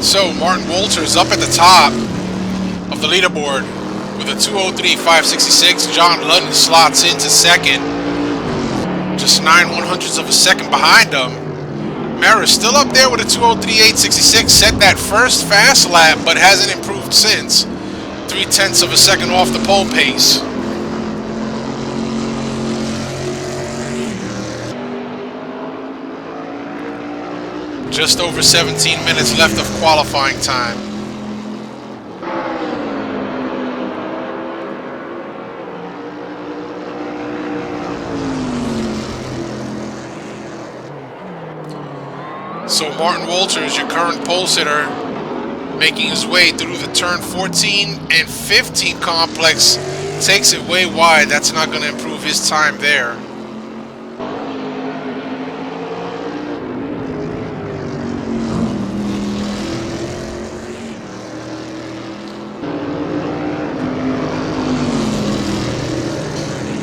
So Martin Walters up at the top of the leaderboard with a 2:03.566. Jon Ludden slots into second, just 9/100ths of a second behind him. Mara's still up there with a 2:03.866. Set that first fast lap, but hasn't improved since. 0.3 of a second off the pole pace. Just over 17 minutes left of qualifying time. So Martin Walters, your current pole sitter, making his way through the turn 14 and 15 complex, takes it way wide. That's not going to improve his time there.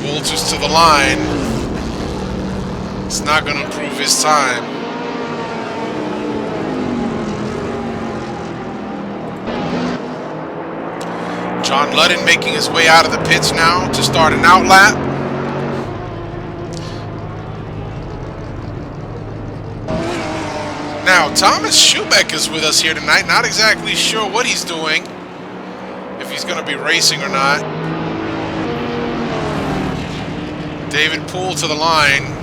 Walters to the line. It's not going to improve his time. Jon Ludden making his way out of the pits now to start an out lap. Now, Thomas Schubeck is with us here tonight. Not exactly sure what he's doing, if he's going to be racing or not. David Poole to the line,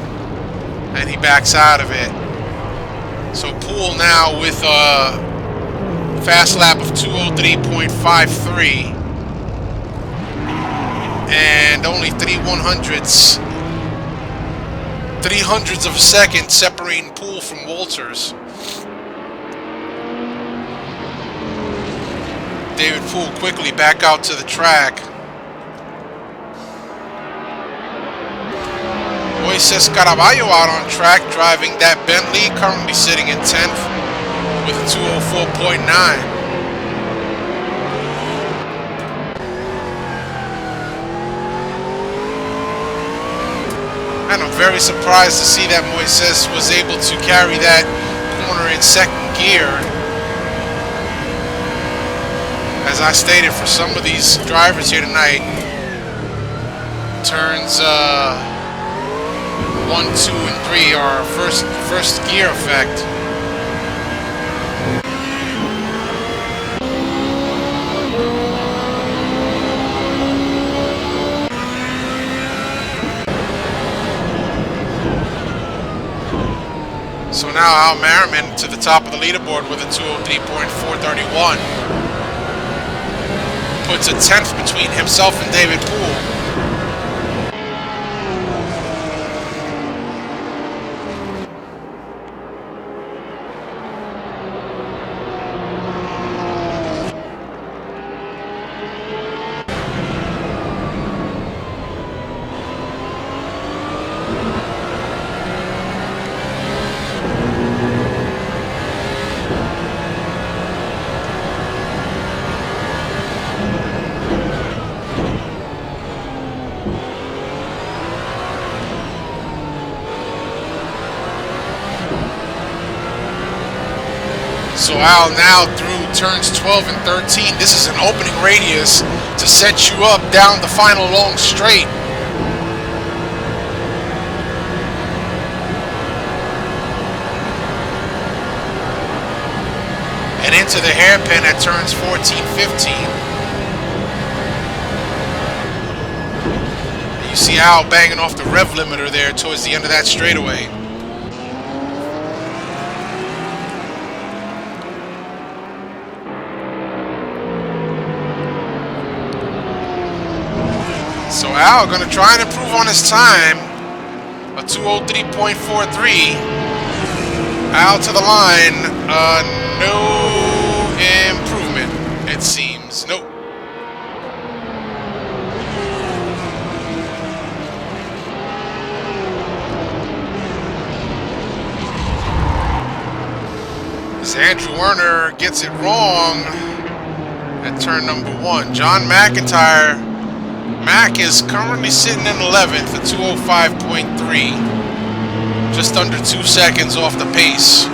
and he backs out of it. So Poole now with a fast lap of 2:03.53. And only 3/100ths of a second separating Poole from Walters. David Poole quickly back out to the track. Moises Caraballo out on track driving that Bentley, currently sitting in 10th with a 2:04.9. And I'm very surprised to see that Moises was able to carry that corner in second gear. As I stated, for some of these drivers here tonight, turns 1, 2, and 3 are first gear effect. So now Al Merriman to the top of the leaderboard with a 2:03.431. Puts a 10th between himself and David Poole. So Al now through turns 12 and 13. This is an opening radius to set you up down the final long straight. And into the hairpin at turns 14, 15. You see Al banging off the rev limiter there towards the end of that straightaway. So Al going to try and improve on his time. A 2:03.43. Al to the line. No improvement, it seems. Nope. As Andrew Werner gets it wrong at turn number 1. John McIntyre. Mac is currently sitting in 11th at 2:05.3. Just under 2 seconds off the pace.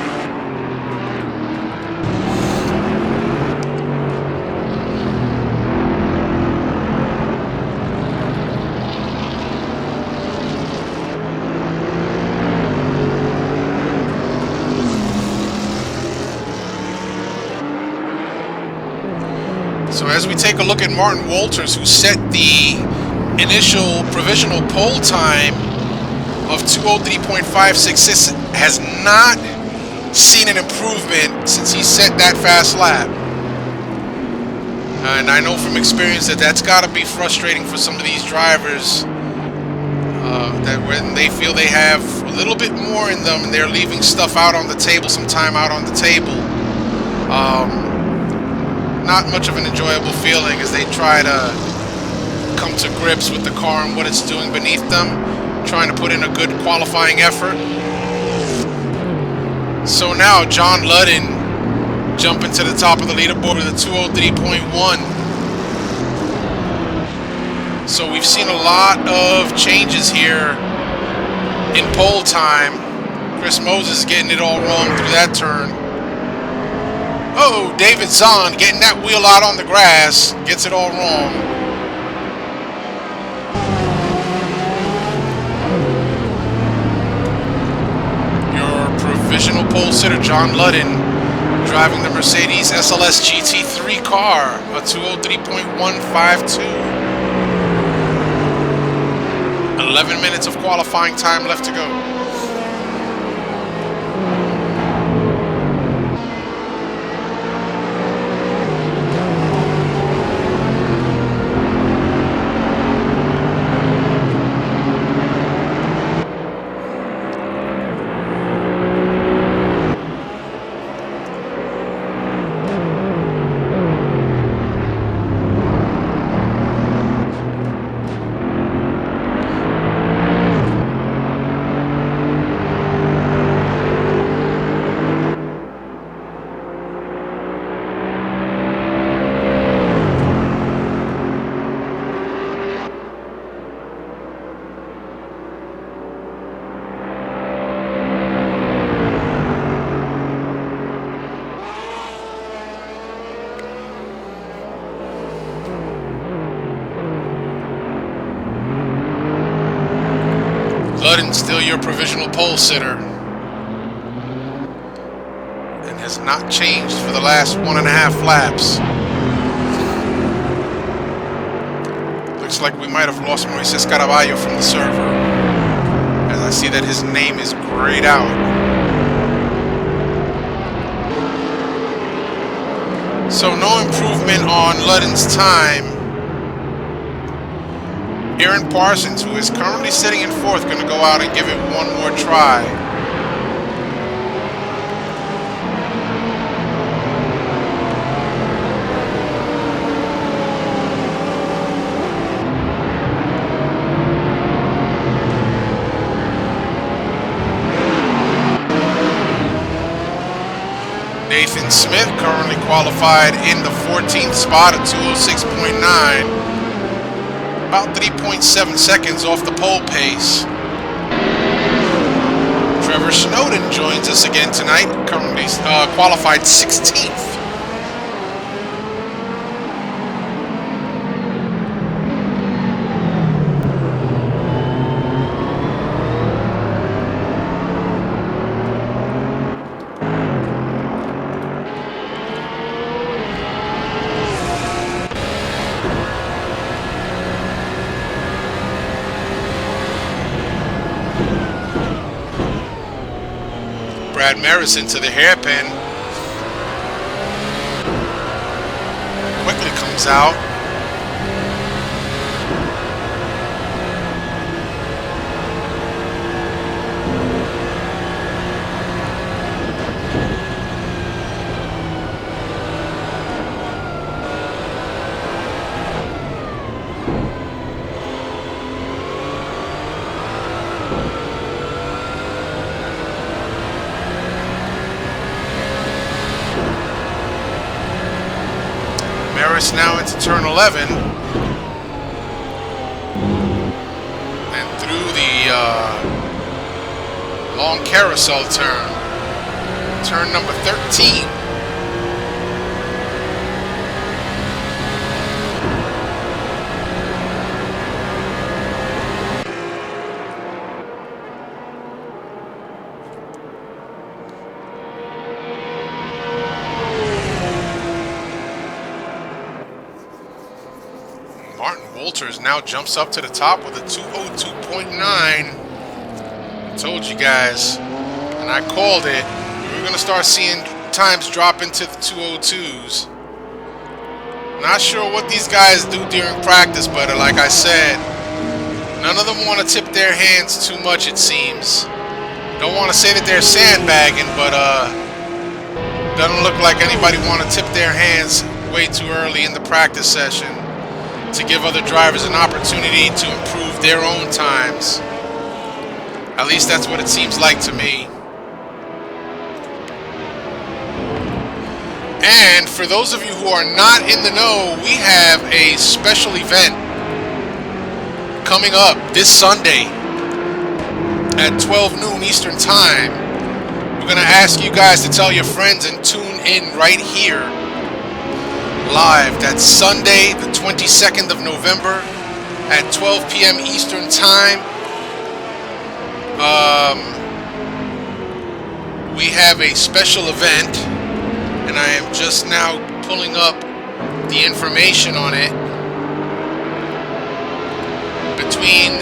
So as we take a look at Martin Walters, who set the initial provisional pole time of 2:03.566, has not seen an improvement since he set that fast lap. And I know from experience that that's got to be frustrating for some of these drivers, that when they feel they have a little bit more in them and they're leaving stuff out on the table, some time out on the table. Not much of an enjoyable feeling as they try to come to grips with the car and what it's doing beneath them, trying to put in a good qualifying effort. So now Jon Ludden jumping to the top of the leaderboard with a 2:03.1. So we've seen a lot of changes here in pole time. Chris Moses getting it all wrong through that turn. Oh, David Zahn getting that wheel out on the grass, gets it all wrong. Your provisional pole sitter, Jon Ludden, driving the Mercedes SLS GT3 car, a 2:03.152. 11 minutes of qualifying time left to go. Ludden still your provisional pole sitter and has not changed for the last 1.5 laps. Looks like we might have lost Moises Caraballo from the server, as I see that his name is grayed out. So no improvement on Ludden's time. Aaron Parsons, who is currently sitting in 4th, going to go out and give it one more try. Nathan Smith currently qualified in the 14th spot at 2:06.9. About 3.7 seconds off the pole pace. Trevor Snowden joins us again tonight, currently qualified 16th. Brad Maris into the hairpin. Quickly comes out. Now into turn 11, and through the long carousel turn number 13. Walters now jumps up to the top with a 2:02.9. I told you guys, and I called it. We're going to start seeing times drop into the 2:02s. Not sure what these guys do during practice, but like I said, none of them want to tip their hands too much, it seems. Don't want to say that they're sandbagging, but doesn't look like anybody want to tip their hands way too early in the practice session to give other drivers an opportunity to improve their own times. At least that's what it seems like to me. And for those of you who are not in the know, we have a special event coming up this Sunday at 12 noon Eastern Time. We're going to ask you guys to tell your friends and tune in right here live. That's Sunday, the 22nd of November at 12 p.m. Eastern Time. We have a special event, and I am just now pulling up the information on it. Between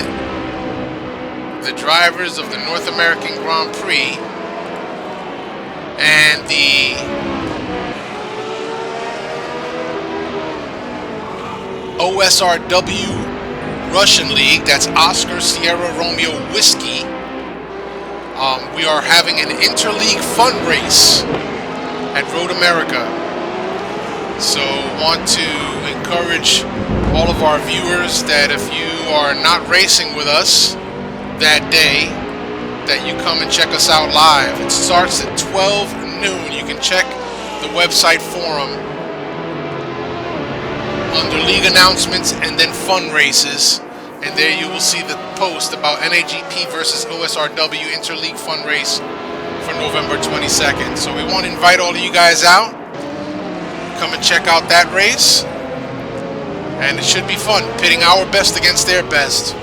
the drivers of the North American Grand Prix and the OSRW Russian League, that's Oscar Sierra Romeo Whiskey, we are having an interleague fun race at Road America. So want to encourage all of our viewers that if you are not racing with us that day, that you come and check us out live. It starts at 12 noon. You can check the website forum under league announcements and then fun races, and there you will see the post about NAGP versus OSRW Interleague Fun Race for November 22nd. So we want to invite all of you guys out. Come and check out that race, and it should be fun, pitting our best against their best.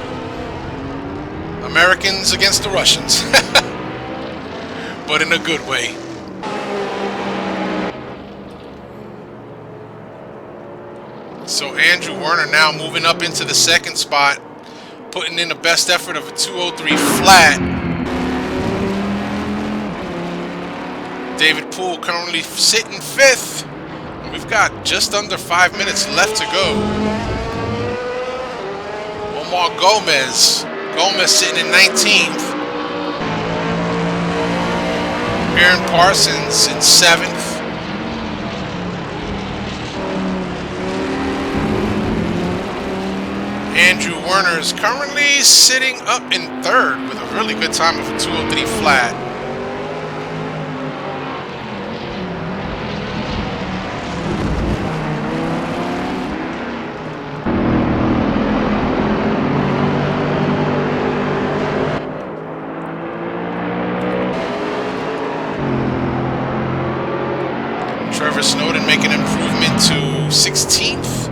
Americans against the Russians. But in a good way. So Andrew Werner now moving up into the second spot, putting in the best effort of a 2:03 flat. David Poole currently sitting fifth. We've got just under 5 minutes left to go. Omar Gomez sitting in 19th. Aaron Parsons in 7th. Andrew Werner is currently sitting up in 3rd with a really good time of a 2:03 flat. Trevor Snowden making an improvement to 16th.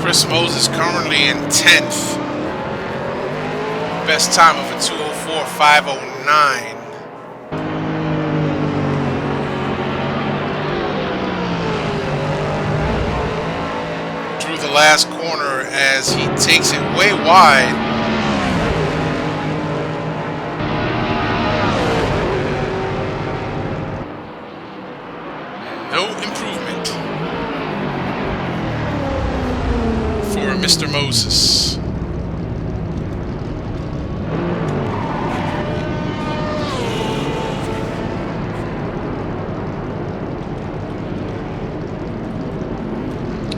Chris Moses currently in 10th. Best time of a 2:04.509. Through the last corner as he takes it way wide. No improvement for Mr. Moses.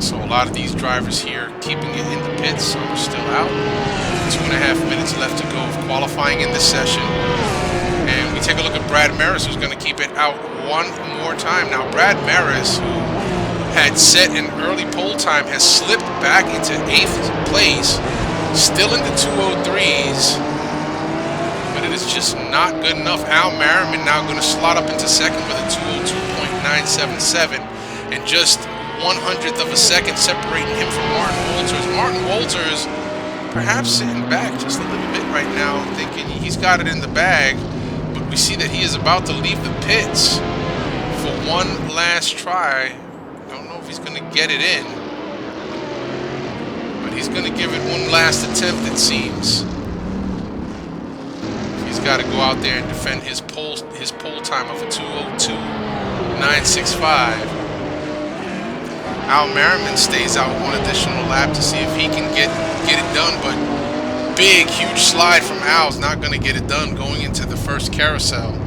So a lot of these drivers here keeping it in the pits, some are still out. 2.5 minutes left to go of qualifying in this session. And we take a look at Brad Maris, who's going to keep it out one more time. Now, Brad Maris, who had set an early pole time, has slipped back into 8th place, still in the 203s, but it is just not good enough. Al Merriman now going to slot up into 2nd with a 202.977, and just 1/100th of a second separating him from Martin Walters. Martin Walters perhaps sitting back just a little bit right now, thinking he's got it in the bag, but we see that he is about to leave the pits for one last try. Don't know if he's going to get it in, but he's going to give it one last attempt, it seems. He's got to go out there and defend his pole time of a 202.965. Al Merriman stays out one additional lap to see if he can get it done, but big, huge slide from Al's not going to get it done going into the first carousel.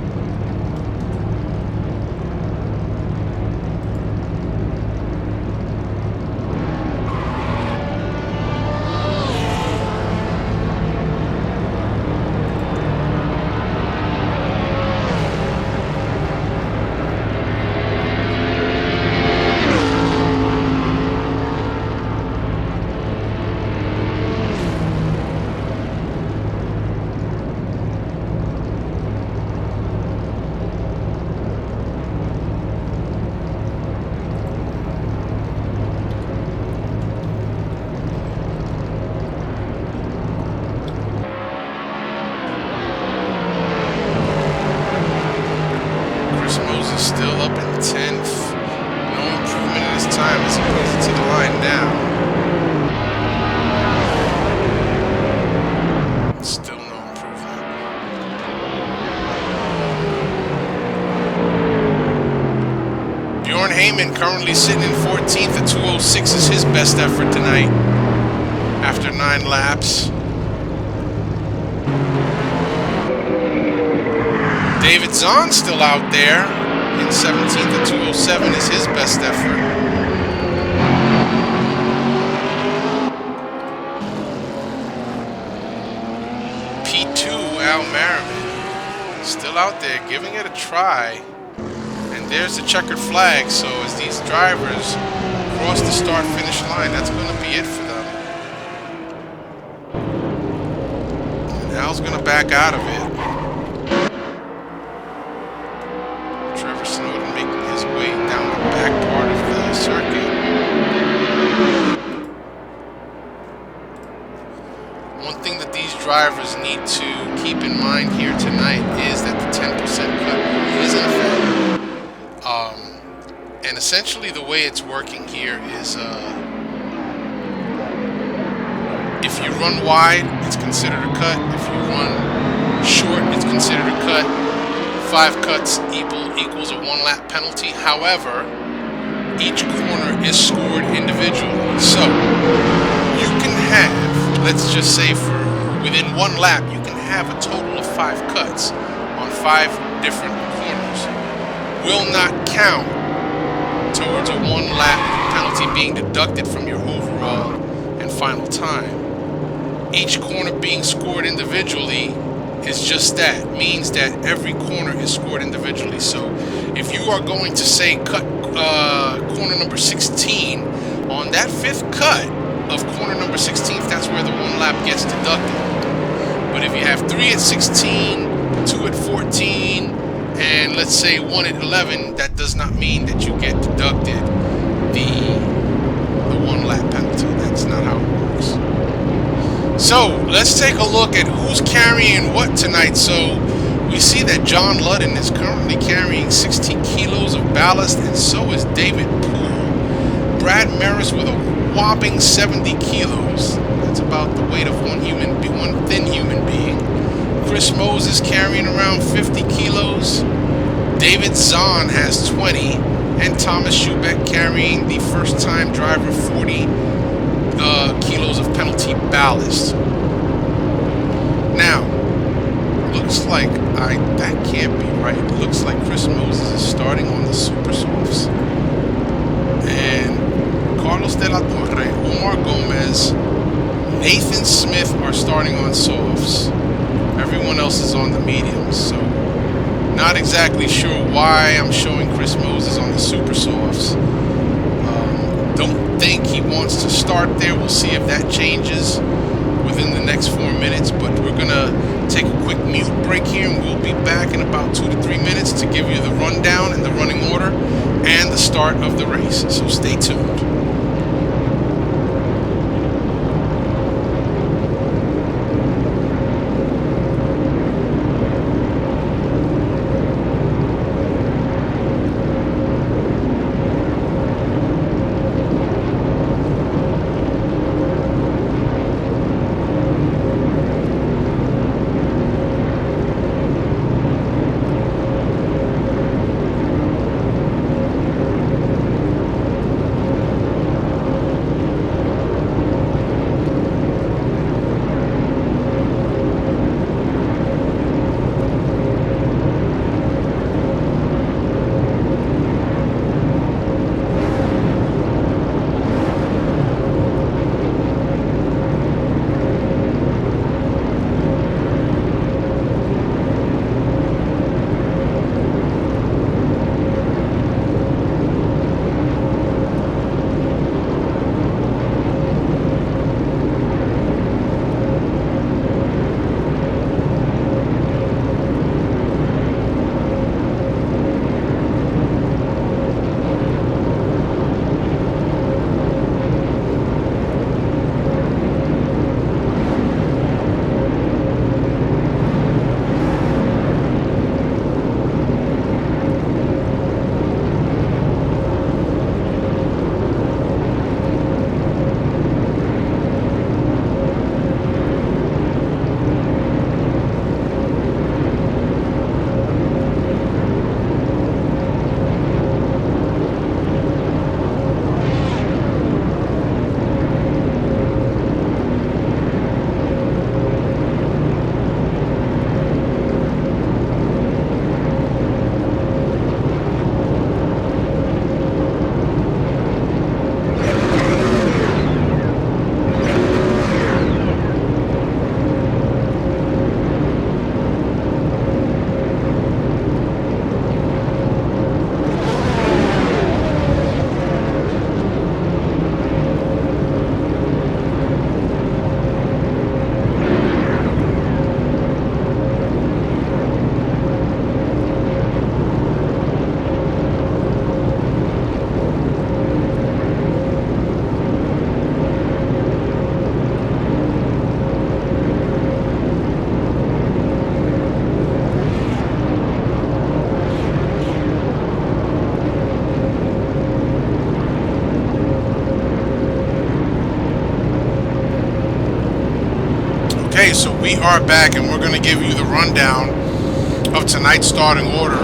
Still up in 10th. No improvement in his time as he brings it to the line now. Still no improvement. Bjorn Heyman currently sitting in 14th at 206 is his best effort tonight after 9 laps. David Zahn still out there in 17th at 207 is his best effort. P2, Al Merriman, still out there giving it a try. And there's the checkered flag, so as these drivers cross the start-finish line, that's going to be it for them. And Al's going to back out of it. Way down the back part of the circuit. One thing that these drivers need to keep in mind here tonight is that the 10% cut is in effect. And essentially the way it's working here is if you run wide, it's considered a cut. If you run short, it's considered a cut. 5 cuts equals a 1-lap penalty. However, each corner is scored individually. So you can have, let's just say for within 1 lap, you can have a total of 5 cuts on 5 different corners. Will not count towards a 1-lap penalty being deducted from your overall and final time. Each corner being scored individually is just that, means that every corner is scored individually. So if you are going to say cut corner number 16, on that 5th cut of corner number 16, that's where the 1 lap gets deducted. But if you have 3 at 16, 2 at 14, and let's say 1 at 11, that does not mean that you get deducted the 1 lap penalty. That's not how it works. So let's take a look at who's carrying what tonight. So we see that Jon Ludden is currently carrying 60 kilos of ballast, and so is David Poole. Brad Maris with a whopping 70 kilos. That's about the weight of one thin human being. Chris Moses carrying around 50 kilos. David Zahn has 20, and Thomas Schubeck carrying the first-time driver 40 kilos of penalty ballast. Now, looks like that can't be right. It looks like Chris Moses is starting on the super softs, and Carlos De La Torre, Omar Gomez, Nathan Smith are starting on softs. Everyone else is on the mediums. So not exactly sure why I'm showing Chris Moses on the super softs. Don't think he wants to start there. We'll see if that changes within the next 4 minutes, but we're gonna take a quick mute break here, and we'll be back in about 2 to 3 minutes to give you the rundown and the running order and the start of the race. So stay tuned. Okay, so we are back, and we're going to give you the rundown of tonight's starting order.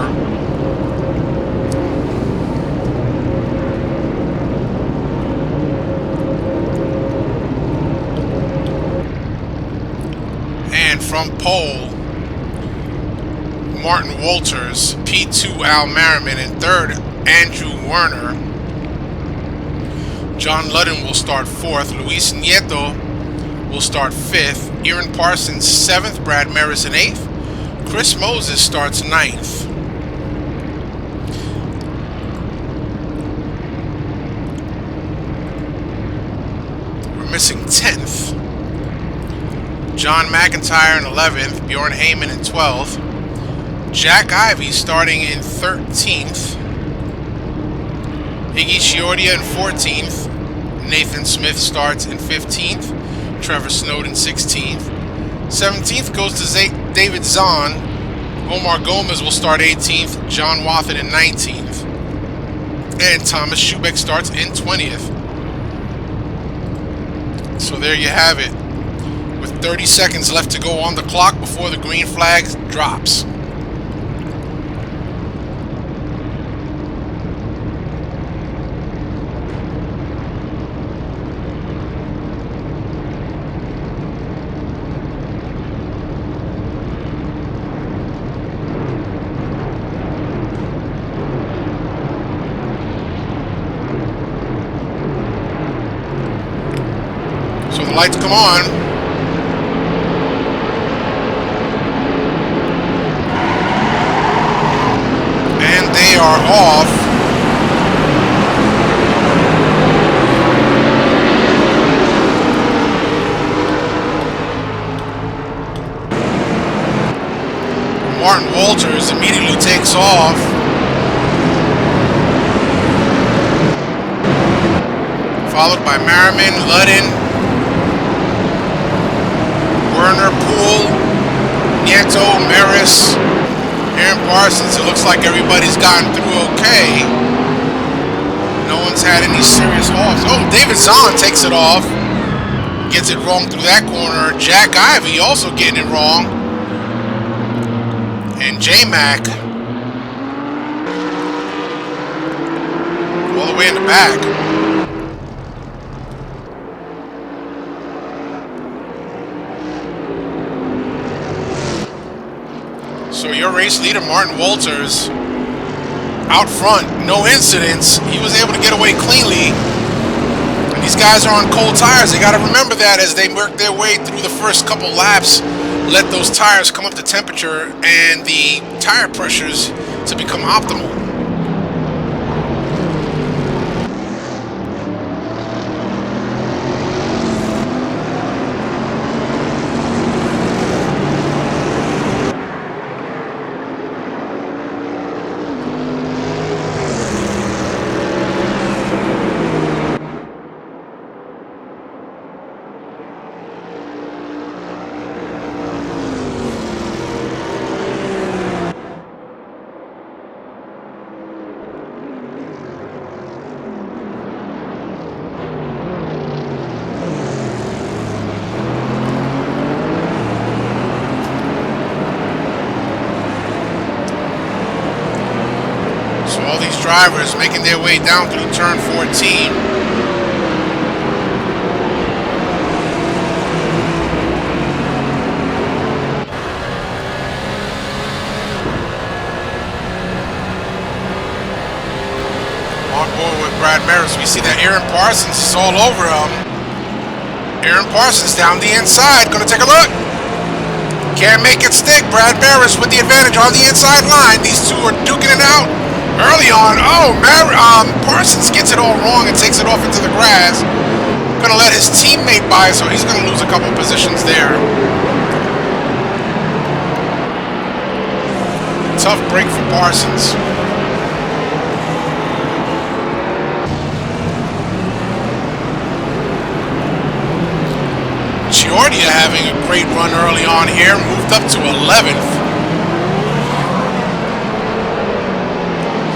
And from pole, Martin Walters, P2 Al Merriman, and third Andrew Werner. Jon Ludden will start fourth. Luis Nieto will start fifth. Aaron Parsons seventh. Brad Merrison eighth. Chris Moses starts ninth. We're missing 10th. John McIntyre in 11th. Bjorn Heyman in 12th. Jack Ivey starting in 13th. Iggy Chiordia in 14th. Nathan Smith starts in 15th. Trevor Snowden 16th. 17th goes to David Zahn. Omar Gomez will start 18th. John Wathen in 19th. And Thomas Schubeck starts in 20th. So there you have it. With 30 seconds left to go on the clock before the green flag drops. So the lights come on. are off. Martin Walters immediately takes off. Followed by Merriman, Ludden, Werner, Poole, Nieto, Maris, Aaron Parsons. It looks like everybody's gotten through okay. No one's had any serious offs. Oh, David Zahn takes it off. Gets it wrong through that corner. Jack Ivey also getting it wrong. And J-Mac all the way in the back. So your race leader, Martin Walters, out front, no incidents. He was able to get away cleanly. And these guys are on cold tires. They got to remember that as they work their way through the first couple laps. Let those tires come up to temperature and the tire pressures to become optimal. Drivers making their way down through turn 14. On board with Brad Maris, we see that Aaron Parsons is all over him. Aaron Parsons down the inside, gonna take a look. Can't make it stick. Brad Maris with the advantage on the inside line. These two are duking it out. Early on, Parsons gets it all wrong and takes it off into the grass. Gonna let his teammate by, so he's gonna lose a couple positions there. Tough break for Parsons. Giordia having a great run early on here, moved up to 11th.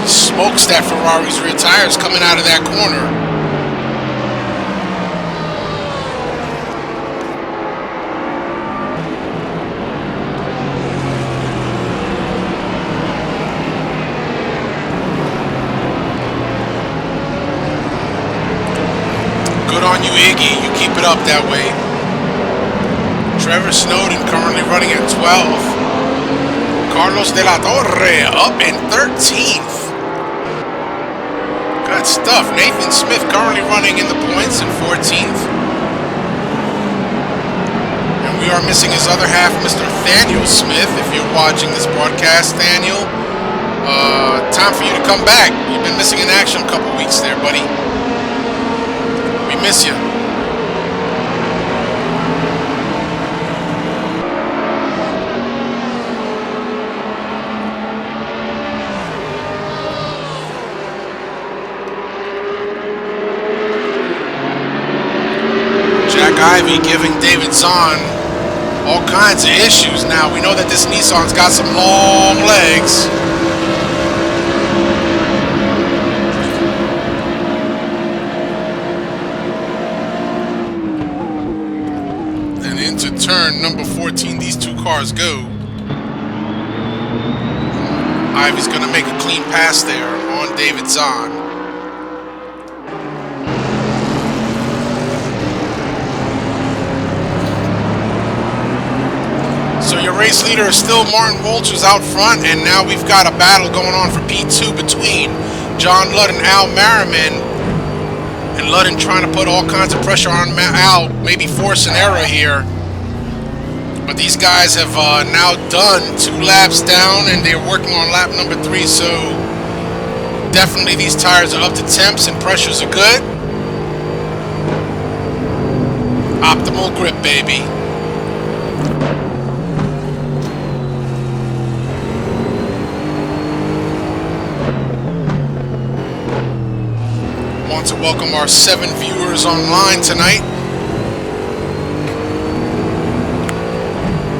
Smokes that Ferrari's rear tires coming out of that corner. Good on you, Iggy. You keep it up that way. Trevor Snowden currently running at 12th. Carlos De La Torre up in 13th. Good stuff. Nathan Smith currently running in the points in 14th. And we are missing his other half, Mr. Daniel Smith. If you're watching this broadcast, Daniel, time for you to come back. You've been missing in action a couple weeks there, buddy. We miss you. Ivy giving David Zahn all kinds of issues now. We know that this Nissan's got some long legs. And into turn number 14, these two cars go. Ivy's going to make a clean pass there on David Zahn. So your race leader is still Martin Walters out front, and now we've got a battle going on for P2 between Jon Ludden and Al Merriman. And Ludden trying to put all kinds of pressure on Al, maybe force an error here. But these guys have now done 2 laps down, and they're working on lap number 3, so Definitely these tires are up to temps and pressures are good. Optimal grip, baby. Want to welcome our 7 viewers online tonight.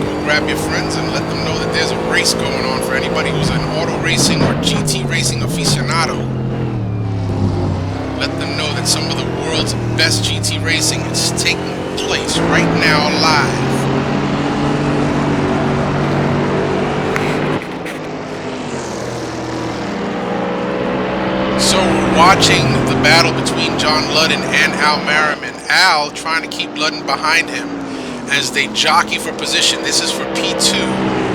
Go grab your friends and let them know that there's a race going on for anybody who's an auto racing or GT racing aficionado. Let them know that some of the world's best GT racing is taking place right now live. So we're watching the battle between Jon Ludden and Al Merriman. Al trying to keep Ludden behind him as they jockey for position. This is for P2.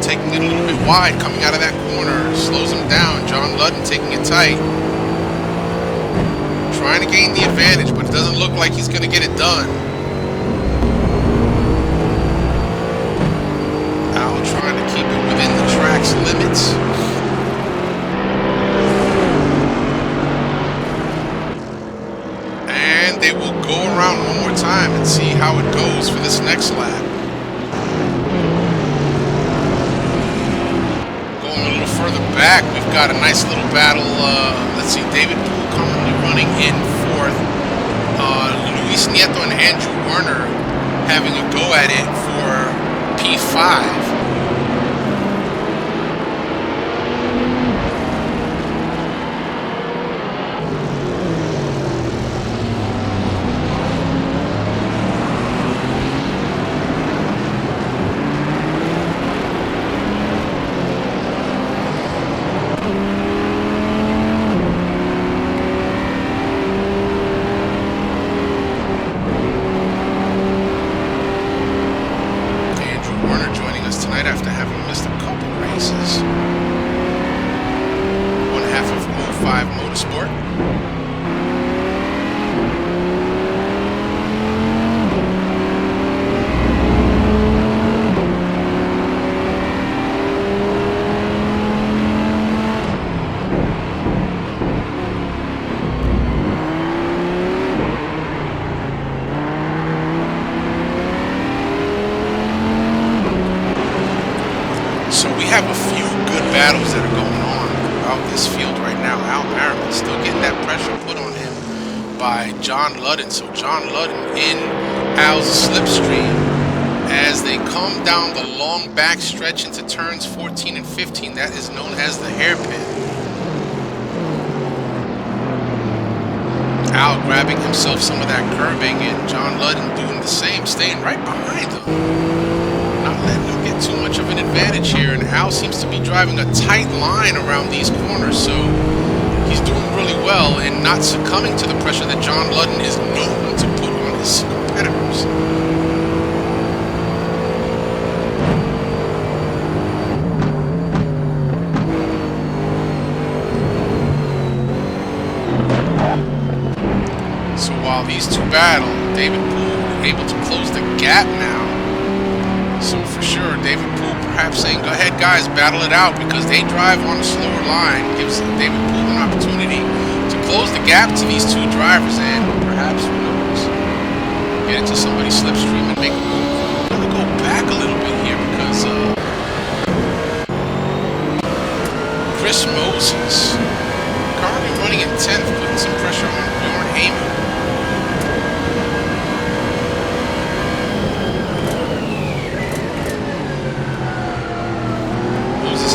Taking it a little bit wide, coming out of that corner, slows him down. Jon Ludden taking it tight, trying to gain the advantage, but it doesn't look like he's going to get it done. Al trying to keep it within the track's limits. And they will go around one more time and see how it goes for this next lap. Further back, we've got a nice little battle. Let's see, David Poole currently running in 4th. Luis Nieto and Andrew Werner having a go at it for P5. After having missed a couple races. One half of 05 Motorsport. Have a few good battles that are going on throughout this field right now. Al Merriman still getting that pressure put on him by Jon Ludden. So Jon Ludden in Al's slipstream as they come down the long back stretch into turns 14 and 15. That is known as the hairpin. Al grabbing himself some of that curbing and Jon Ludden doing the same, staying right behind him. Not letting him get too much of an advantage here, and Al seems to be driving a tight line around these corners, so he's doing really well and not succumbing to the pressure that Jon Ludden is known to put on his competitors. So while these two battle, David Poole able to close the gap now. So for sure, David Poole perhaps saying, go ahead guys, battle it out, because they drive on a slower line. Gives David Poole an opportunity to close the gap to these two drivers and perhaps, who knows, get into somebody's slipstream and make a move. I'm going to go back a little bit here because Chris Moses currently running in 10th, putting some pressure on Bjorn Heyman.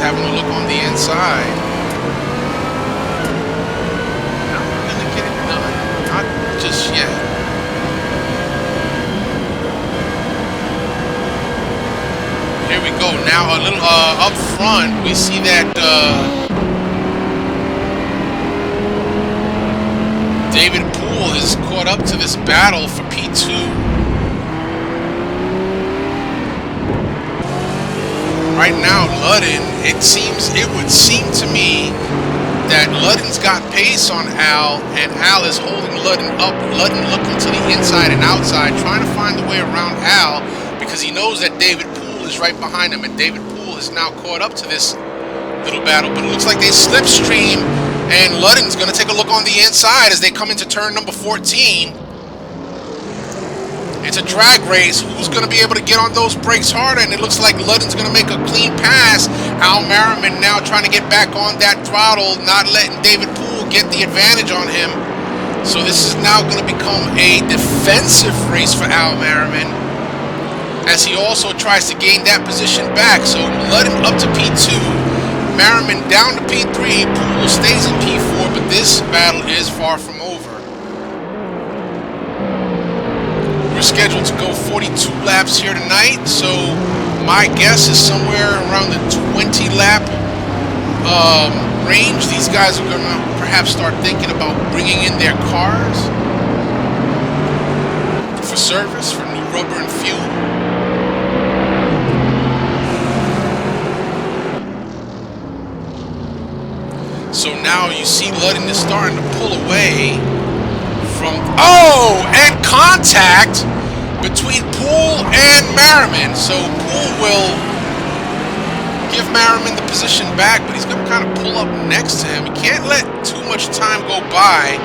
Having a look on the inside. Not gonna get it done. Not just yet. Here we go. Now a little up front, we see that David Poole is caught up to this battle for P2. Right now, Ludden, it would seem to me that Ludden's got pace on Al, and Al is holding Ludden up. Ludden looking to the inside and outside, trying to find the way around Al, because he knows that David Poole is right behind him, and David Poole is now caught up to this little battle. But it looks like they slipstream, and Ludden's going to take a look on the inside as they come into turn number 14. It's a drag race. Who's going to be able to get on those brakes harder? And it looks like Ludden's going to make a clean pass. Al Merriman now trying to get back on that throttle, not letting David Poole get the advantage on him. So this is now going to become a defensive race for Al Merriman, as he also tries to gain that position back. So Ludden up to P2, Merriman down to P3, Poole stays in P4, but this battle is far from over. We're scheduled to go 42 laps here tonight, so my guess is somewhere around the 20 lap range. These guys are going to perhaps start thinking about bringing in their cars for service, for new rubber and fuel. So now you see Ludden is starting to pull away from... Oh! And contact between Poole and Merriman. So Poole will give Merriman the position back, but he's going to kind of pull up next to him. You can't let too much time go by,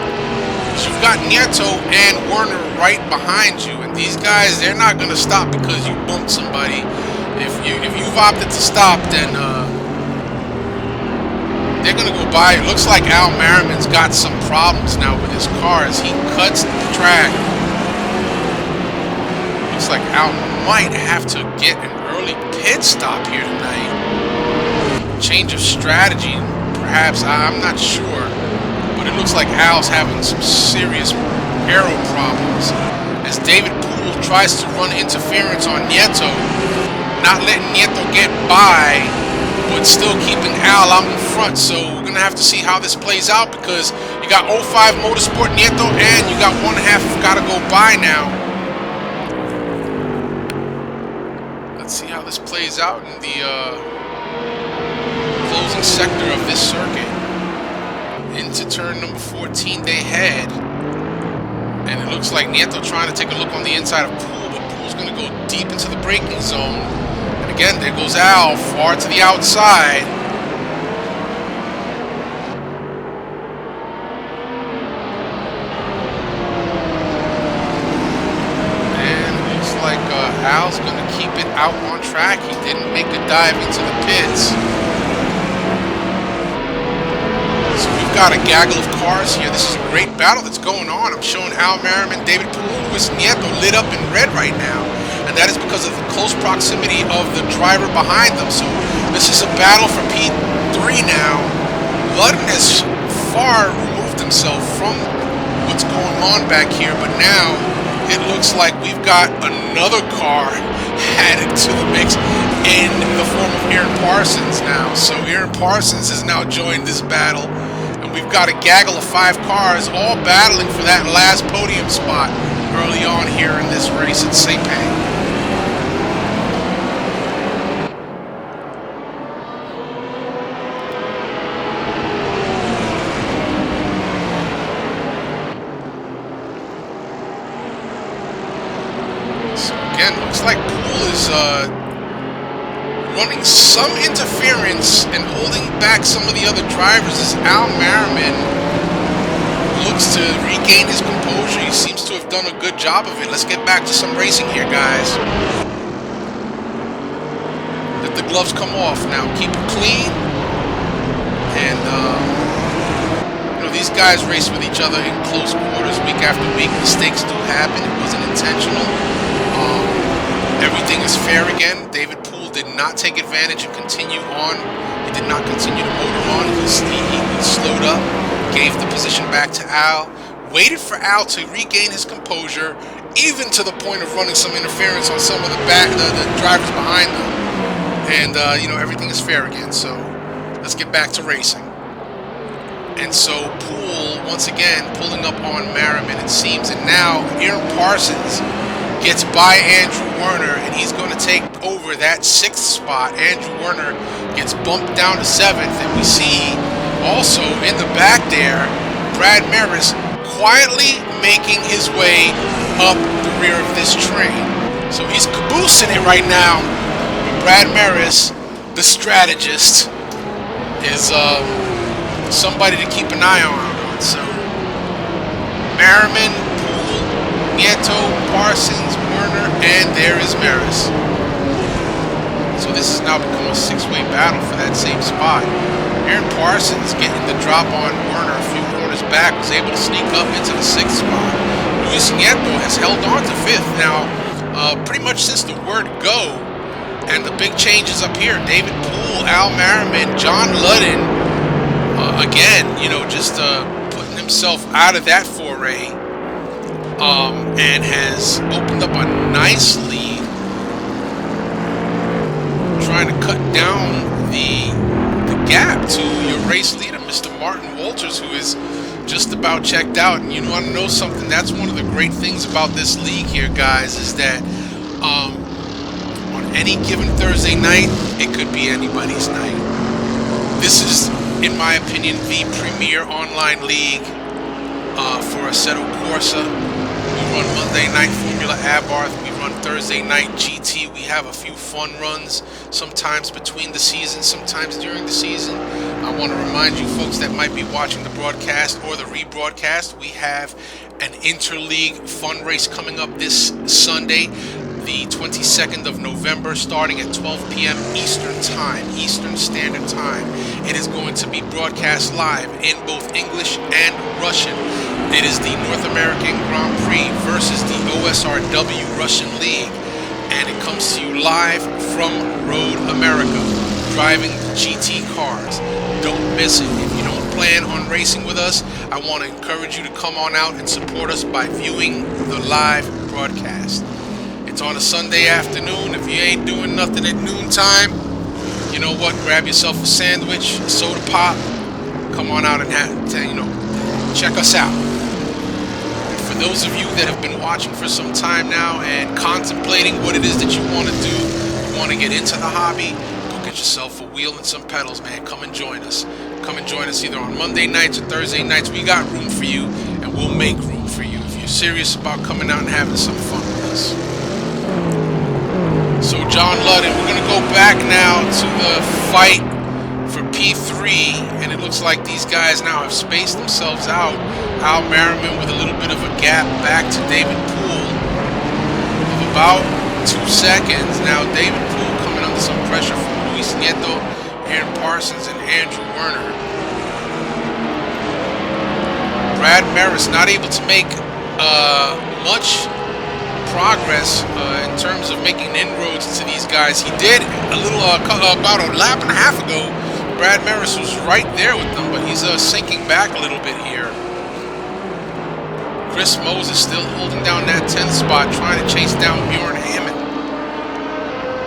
because you've got Nieto and Werner right behind you. And these guys, they're not going to stop because you bumped somebody. If you've opted to stop, then... they're going to go by. It looks like Al Merriman's got some problems now with his car as he cuts the track. Looks like Al might have to get an early pit stop here tonight. Change of strategy, perhaps. I'm not sure. But it looks like Al's having some serious aero problems as David Poole tries to run interference on Nieto, not letting Nieto get by, but still keeping Al out in front. So we're going to have to see how this plays out, because you got 05 Motorsport Nieto and you got one half got to go by now. Let's see how this plays out in the closing sector of this circuit. Into turn number 14 they head. And it looks like Nieto trying to take a look on the inside of Poole, but Poole's going to go deep into the braking zone. Again, there goes Al, far to the outside. And it looks like Al's going to keep it out on track. He didn't make a dive into the pits. So we've got a gaggle of cars here. This is a great battle that's going on. I'm showing Al Merriman, David Poole, Luis Nieto lit up in red right now. And that is because of the close proximity of the driver behind them. So this is a battle for P3 now. Ludden has far removed himself from what's going on back here, but now it looks like we've got another car added to the mix in the form of Aaron Parsons now. So Aaron Parsons has now joined this battle, and we've got a gaggle of 5 cars all battling for that last podium spot early on here in this race at Sepang. Looks like Poole is running some interference and holding back some of the other drivers as Al Merriman looks to regain his composure. He seems to have done a good job of it. Let's get back to some racing here, guys. Let the gloves come off now. Keep it clean. And, you know, these guys race with each other in close quarters week after week. Mistakes do happen. It wasn't intentional. Everything is fair again. David Poole did not take advantage and continue on. He did not continue to motor on. He slowed up, gave the position back to Al, waited for Al to regain his composure, even to the point of running some interference on some of the drivers behind them. And, you know, everything is fair again. So let's get back to racing. And so Poole, once again, pulling up on Merriman, it seems. And now Aaron Parsons gets by Andrew Werner, and he's going to take over that 6th spot. Andrew Werner gets bumped down to 7th, and we see Also, in the back there, Brad Maris quietly making his way up the rear of this train. So he's caboosing it right now. Brad Maris, the strategist, is somebody to keep an eye on. So Merriman, Poole, Nieto, Parsons, Werner, and there is Maris. So this has now become a six-way battle for that same spot. Aaron Parsons getting the drop on Werner a few corners back, was able to sneak up into the sixth spot. Luis Nieto has held on to fifth now pretty much since the word go. And the big changes up here, David Poole, Al Merriman, Jon Ludden, again, you know, just putting himself out of that foray, and has opened up a nice lead, trying to cut down the gap to your race leader, Mr. Martin Walters, who is just about checked out. And you want to know something? That's one of the great things about this league here, guys, is that on any given Thursday night, it could be anybody's night. This is, in my opinion, the premier online league for Assetto Corsa. We run Monday night Formula Abarth. We run Thursday night GT. We have a few fun runs, sometimes between the seasons, sometimes during the season. I want to remind you folks that might be watching the broadcast or the rebroadcast, we have an interleague fun race coming up this Sunday, the 22nd of November, starting at 12 p.m. Eastern Time, Eastern Standard Time. It is going to be broadcast live in both English and Russian. It is the North American Grand Prix versus the OSRW Russian League, and it comes to you live from Road America, driving GT cars. Don't miss it. If you don't plan on racing with us, I want to encourage you to come on out and support us by viewing the live broadcast. It's on a Sunday afternoon. If you ain't doing nothing at noontime, you know what? Grab yourself a sandwich, a soda pop. Come on out and check us out. And for those of you that have been watching for some time now and contemplating what it is that you want to do, you want to get into the hobby, go get yourself a wheel and some pedals, man. Come and join us. Come and join us either on Monday nights or Thursday nights. We got room for you, and we'll make room for you if you're serious about coming out and having some fun with us. So Jon Ludden, we're going to go back now to the fight for P3, and it looks like these guys now have spaced themselves out. Al Merriman with a little bit of a gap back to David Poole of about 2 seconds. Now David Poole coming under some pressure from Luis Nieto, Aaron Parsons, and Andrew Werner. Brad Maris not able to make much progress in terms of making inroads to these guys. He did a little about a lap and a half ago. Brad Maris was right there with them, but he's sinking back a little bit here. Chris Moses still holding down that 10th spot, trying to chase down Bjorn Hammond.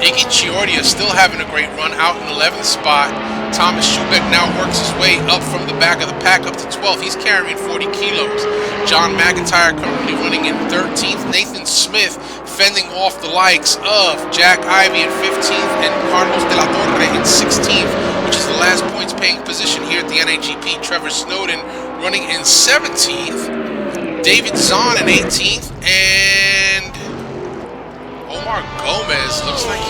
Iggy Chiordia still having a great run out in 11th spot. Thomas Schubeck now works his way up from the back of the pack up to 12th. He's carrying 40 kilos. John McIntyre currently running in 13th. Nathan Smith fending off the likes of Jack Ivey in 15th and Carlos de la Torre in 16th, which is the last points paying position here at the NAGP. Trevor Snowden running in 17th. David Zahn in 18th. And Omar Gomez looks like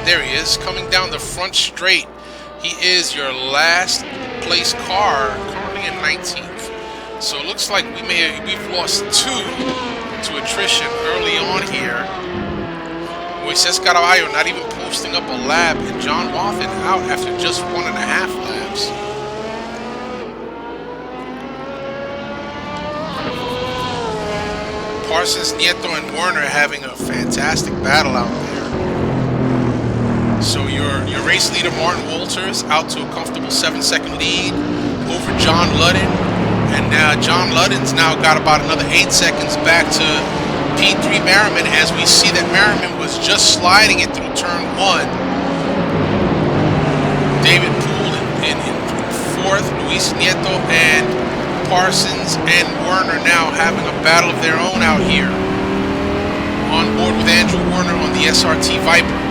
there he is, coming down the front straight. He is your last place car, currently in 19th. So it looks like we've lost 2 to attrition early on here. Moises Caraballo not even posting up a lap, and John Wathen out after just 1.5 laps. Parsons, Nieto, and Werner having a fantastic battle out there. So your race leader, Martin Walters, out to a comfortable 7-second lead over Jon Ludden. And Jon Ludden's now got about another 8 seconds back to P3 Merriman, as we see that Merriman was just sliding it through turn 1. David Poole in 4th, Luis Nieto and Parsons and Werner now having a battle of their own out here. On board with Andrew Werner on the SRT Viper.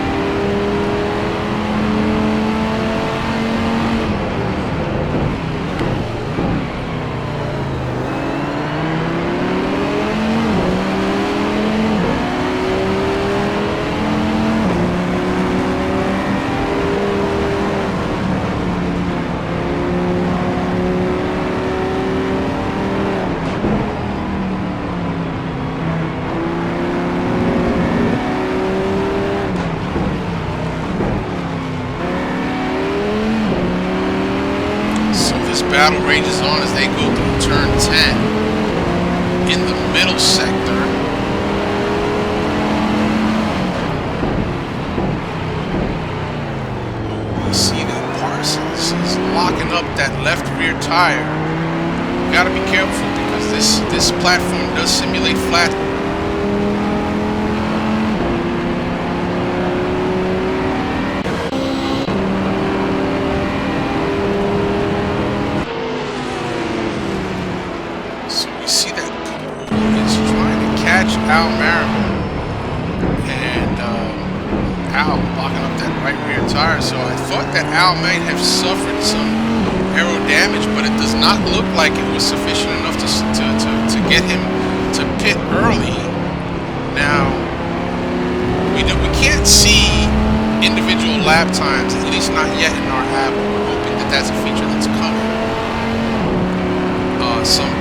battle rages on as they go through turn 10 in the middle sector. We see that Parsons is locking up that left rear tire. You gotta be careful because this platform does simulate flat. Al Merriman and Al locking up that right rear tire, so I thought that Al might have suffered some aero damage, but it does not look like it was sufficient enough to get him to pit early. Now we can't see individual lap times, at least not yet in our app. We're hoping that that's a feature that's coming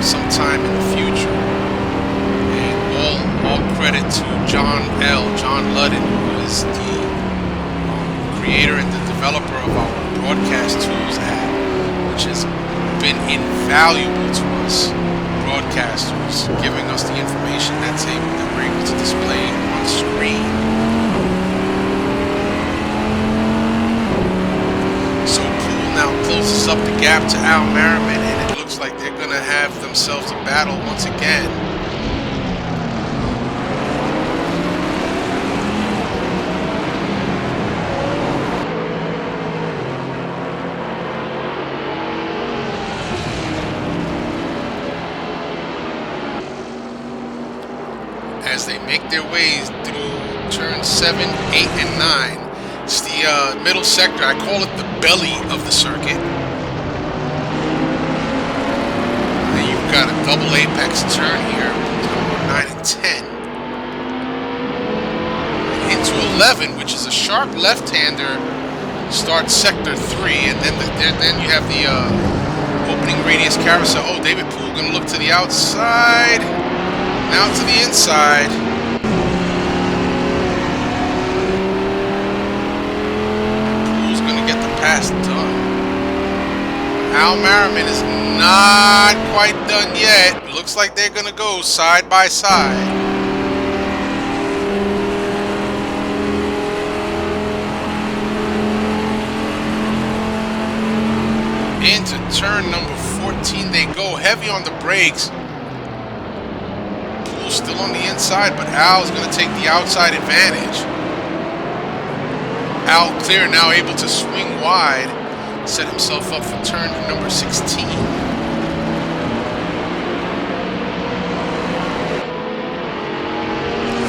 sometime in the future. All credit to Jon Ludden, who is the creator and the developer of our broadcast tools app, which has been invaluable to us broadcasters, giving us the information that we're able to display on screen. So Poole now closes up the gap to Al Merriman, and it looks like they're going to have themselves a battle once again. As they make their ways through turns 7, 8, and 9. It's the middle sector. I call it the belly of the circuit. And you've got a double apex turn here, 9 and 10. And into 11, which is a sharp left-hander, starts sector 3, and then you have the opening radius carousel. Oh, David Poole going to look to the outside. Now to the inside. Poole's going to get the pass done. Al Merriman is not quite done yet. Looks like they're going to go side by side. Into turn number 14 they go, heavy on the brakes. Still on the inside, but Al's going to take the outside advantage. Al clear, now able to swing wide, set himself up for turn number 16.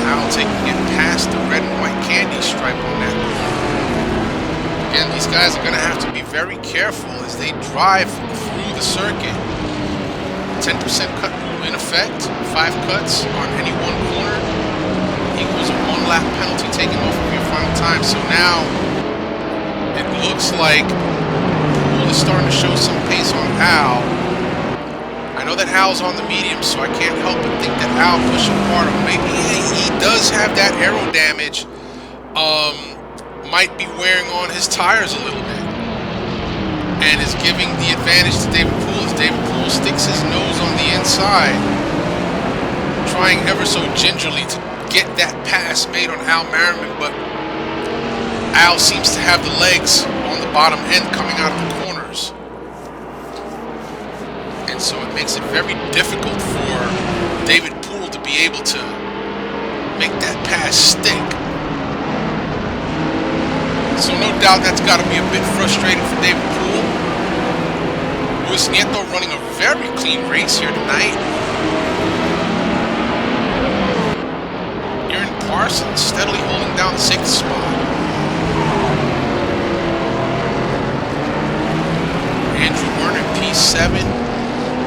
Al taking it past the red and white candy stripe on that. Again, these guys are going to have to be very careful as they drive through the circuit. 10% cut rule in effect. 5 cuts on any one corner equals a 1 lap penalty taken off of your final time. So now it looks like Poole is starting to show some pace on Al. I know that Al's on the medium, so I can't help but think that Al pushed hard on. Maybe he does have that aero damage. Might be wearing on his tires a little bit, and is giving the advantage to David Poole as David Poole sticks his nose on the inside, trying ever so gingerly to get that pass made on Al Merriman, but Al seems to have the legs on the bottom end coming out of the corners, and so it makes it very difficult for David Poole to be able to make that pass stick. So no doubt that's got to be a bit frustrating for David Poole. Luis Nieto running a very clean race here tonight. Aaron Parsons steadily holding down the 6th spot. Andrew Werner P7,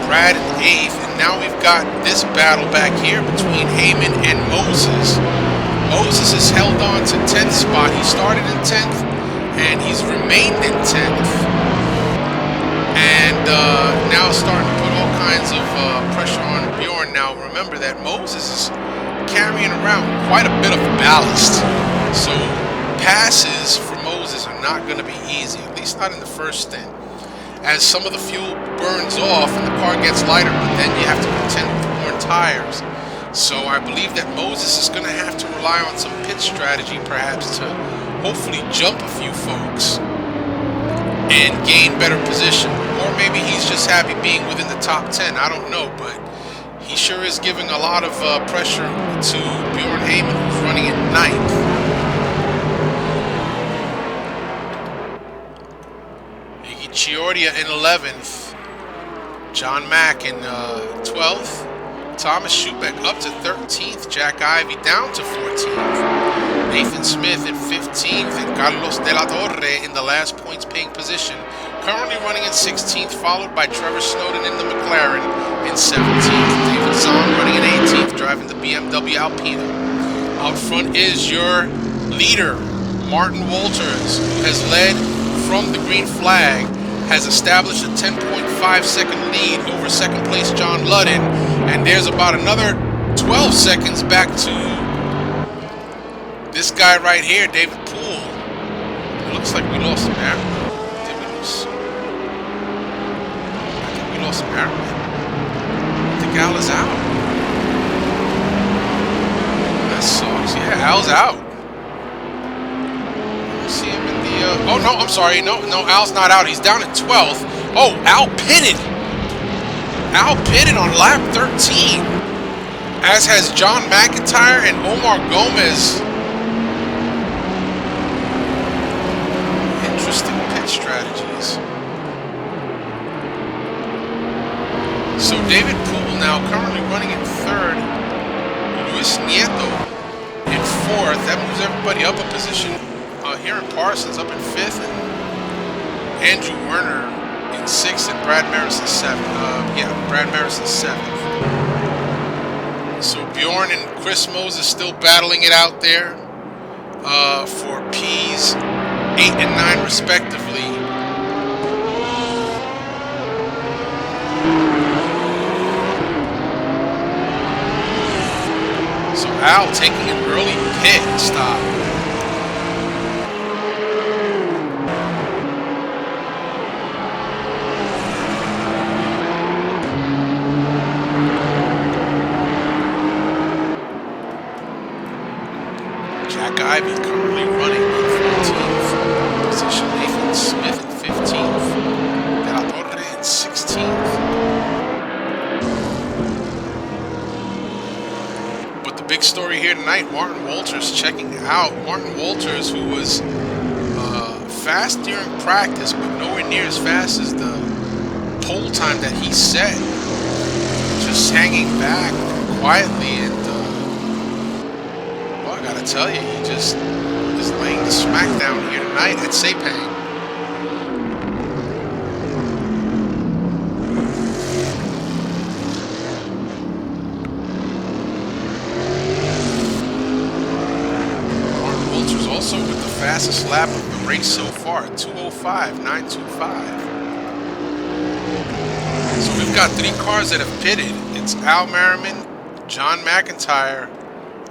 Brad in 8th, and now we've got this battle back here between Heyman and Moses. Moses has held on to 10th spot. He started in 10th, and he's remained in 10th. And now starting to put all kinds of pressure on Bjorn. Now remember that Moses is carrying around quite a bit of ballast. So passes for Moses are not going to be easy, at least not in the first stint. as some of the fuel burns off and the car gets lighter, but then you have to contend with worn tires. So I believe that Moses is going to have to rely on some pit strategy perhaps to hopefully jump a few folks and gain better position. Or maybe he's just happy being within the top 10. I don't know, but he sure is giving a lot of pressure to Bjorn Heyman, who's running in 9th. Iggy Chiordia in 11th. John Mack in 12th. Thomas Schubeck up to 13th. Jack Ivey down to 14th. Nathan Smith in 15th. And Carlos De La Torre in the last points paying position. Currently running in 16th, followed by Trevor Snowden in the McLaren in 17th. David Zahn running in 18th, driving the BMW Alpina. Out front is your leader, Martin Walters, who has led from the green flag, has established a 10.5 second lead over second place Jon Ludden, and there's about another 12 seconds back to this guy right here, David Poole. It looks like we lost him there. Did we lose? I think we lost him there. I think Al is out. That sucks. Yeah, Al's out. See him in the oh no, I'm sorry, no, Al's not out. He's down at 12th. Oh, Al pitted on lap 13, as has John McIntyre and Omar Gomez. Interesting pit strategies. So David Poole now currently running in 3rd, Luis Nieto in 4th. That moves everybody up a position. Aaron Parsons up in 5th, and Andrew Werner in 6th, and Brad Marison 7th. Brad Marison 7th. So Bjorn and Chris Moses still battling it out there for P's 8 and 9 respectively. So Al taking an early pit stop. Ivey currently running in 14th position. Nathan Smith in 15th. De La Torre in 16th. But the big story here tonight, Martin Walters checking out. Martin Walters, who was fast during practice, but nowhere near as fast as the pole time that he set. Just hanging back quietly, and I gotta tell you, he just is laying the smackdown here tonight at Sepang. Martin Walters also with the fastest lap of the race so far, 2:05.925. So we've got 3 cars that have pitted. It's Al Merriman, John McIntyre,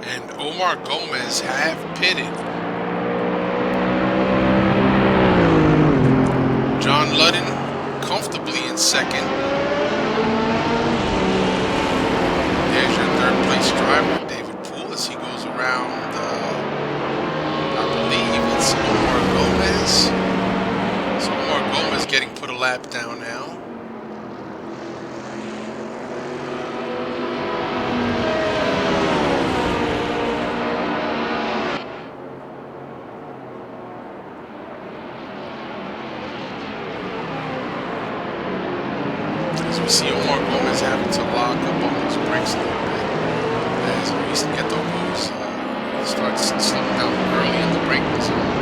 and Omar Gomez have pitted. Jon Ludden comfortably in 2nd. There's your 3rd place driver, David Poole, as he goes around, I believe it's Omar Gomez. So Omar Gomez getting put a lap down now. We see Omar Gomez having to lock up on those brakes a little bit as Luis Nieto goes, starts slowing down early in the braking zone.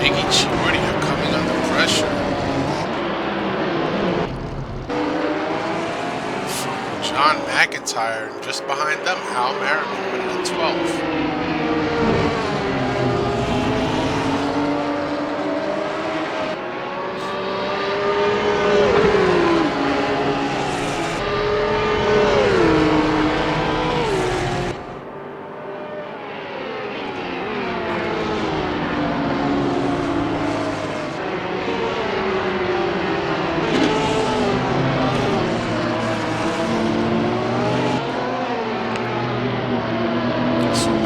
Iggy Chiordia coming under pressure. McIntyre, and just behind them, Al Merriman winning at 12th.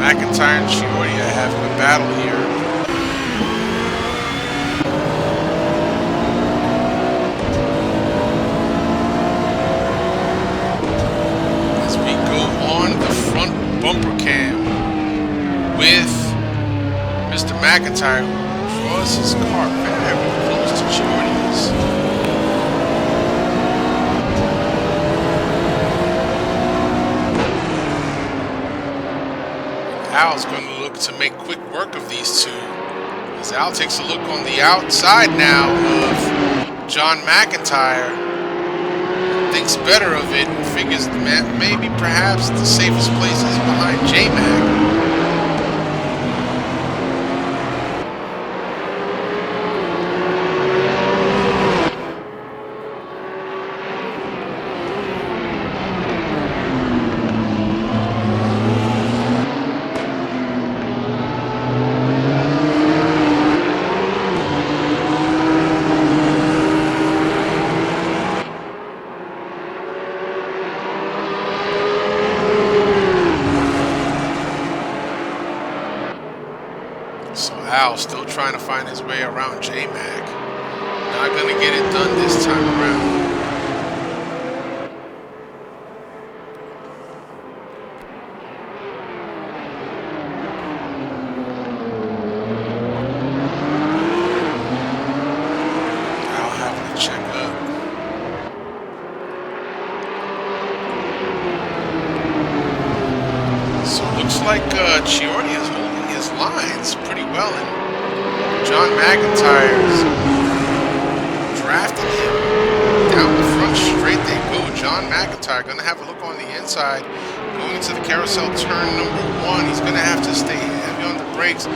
McIntyre and Chiordia having a battle here. As we go on the front bumper cam with Mr. McIntyre, who draws his car very close to Chiordia's. Al's going to look to make quick work of these two. As Al takes a look on the outside now of Jon McIntyre. Thinks better of it and figures maybe perhaps the safest place is behind J-Mac. Al still trying to find his way around J-Mac. Not going to get it done this time around. Al having to check up. So it looks like Chiordia is holding his lines pretty well, and Jon McIntyre's drafting him down the front straight. They go. Jon McIntyre going to have a look on the inside, going into the carousel turn number 1. He's going to have to stay heavy on the brakes.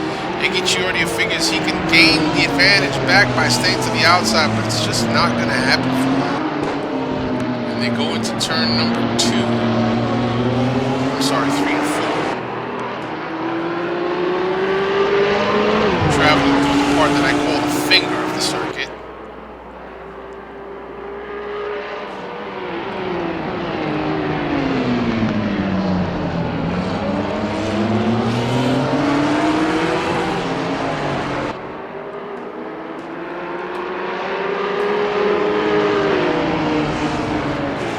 Iggy Chiordia figures he can gain the advantage back by staying to the outside, but it's just not going to happen for him. And they go into turn number 2. I'm sorry, 3 and 4. Traveling through the part that I call the finger of the circuit.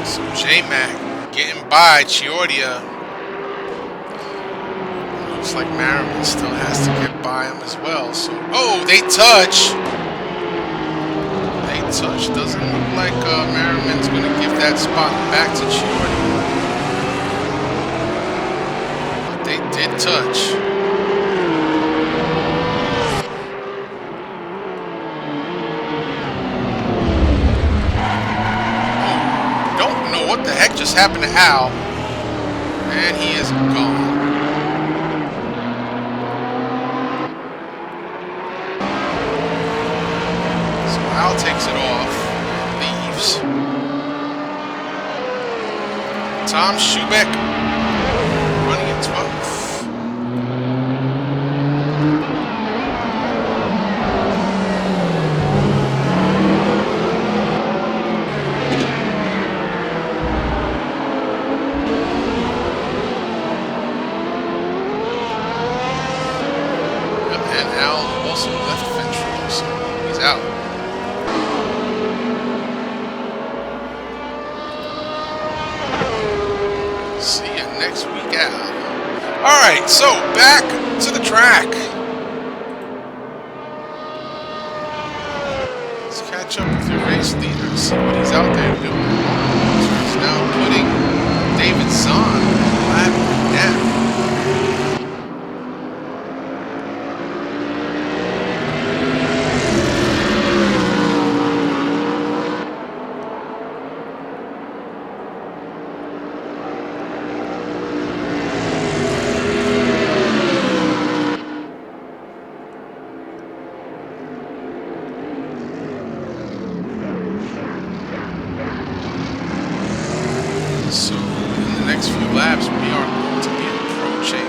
So J-Mac getting by Chiordia. Looks like Merriman still has to get by him as well. So, oh, they touch. They touch. Doesn't look like Merriman's going to give that spot back to Chiordia. But they did touch. Oh, don't know what the heck just happened to Al. And he is gone. Al takes it off, leaves. Tom Schubeck running at 12th. And Al also left ventral, so he's out. See you next week, Al. Alright, so back to the track. Let's catch up with your race leader, see what he's out there doing. He's now putting David Zahn lap down. laps, we are going to be approaching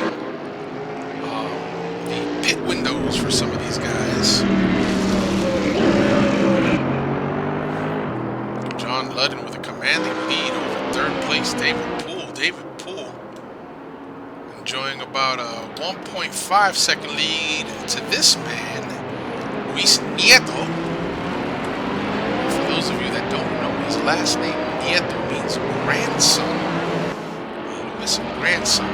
the pit windows for some of these guys. Jon Ludden with a commanding lead over third place David Poole. David Poole enjoying about a 1.5 second lead to this man, Luis Nieto. For those of you that don't know, his last name, Nieto, means grandson. Luis, grandson.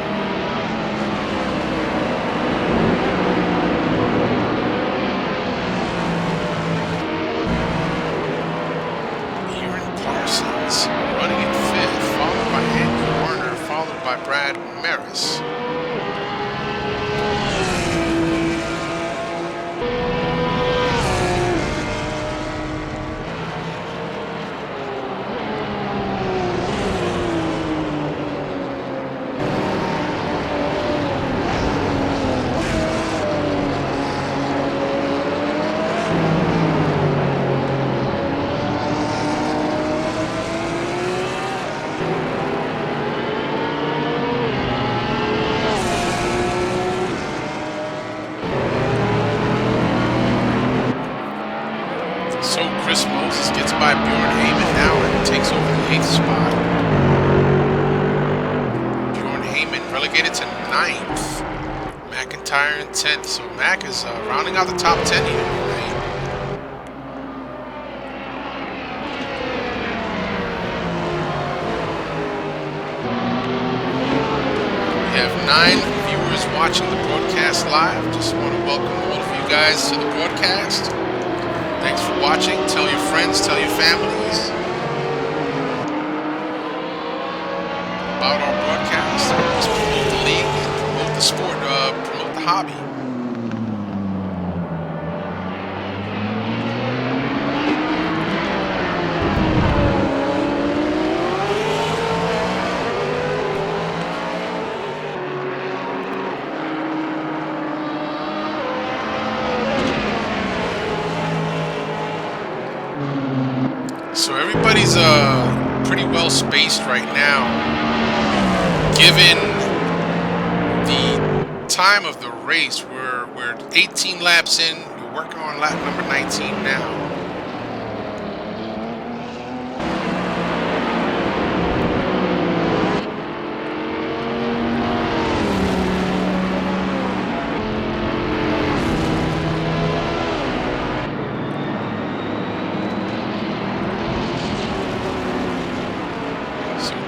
Running in fifth, followed by Andy Warner, followed by Brad Maris. Chris Moses gets by Bjorn Heyman now and takes over the 8th spot. Bjorn Heyman relegated to 9th. McIntyre in 10th. So Mac is rounding out the top 10 here tonight. We have 9 viewers watching the broadcast live. Just want to welcome all of you guys to the broadcast. Thanks for watching. Tell your friends, tell your families about our broadcast. Let's promote the league, promote the sport, promote the hobby. So everybody's pretty well spaced right now, given the time of the race. We're 18 laps in. We're working on lap number 19 now.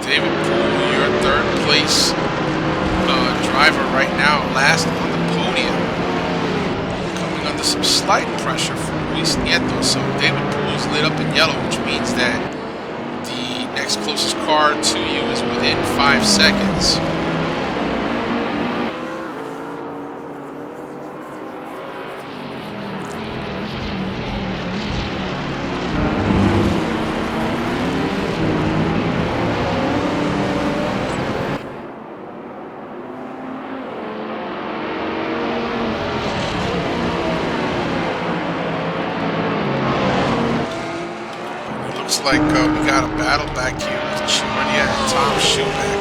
David Poole, your third place driver right now, last on the podium, coming under some slight pressure from Luis Nieto. So David Poole is lit up in yellow, which means that the next closest car to you is within 5 seconds. Like we got a battle back here with Chiordia and Tom Schubeck.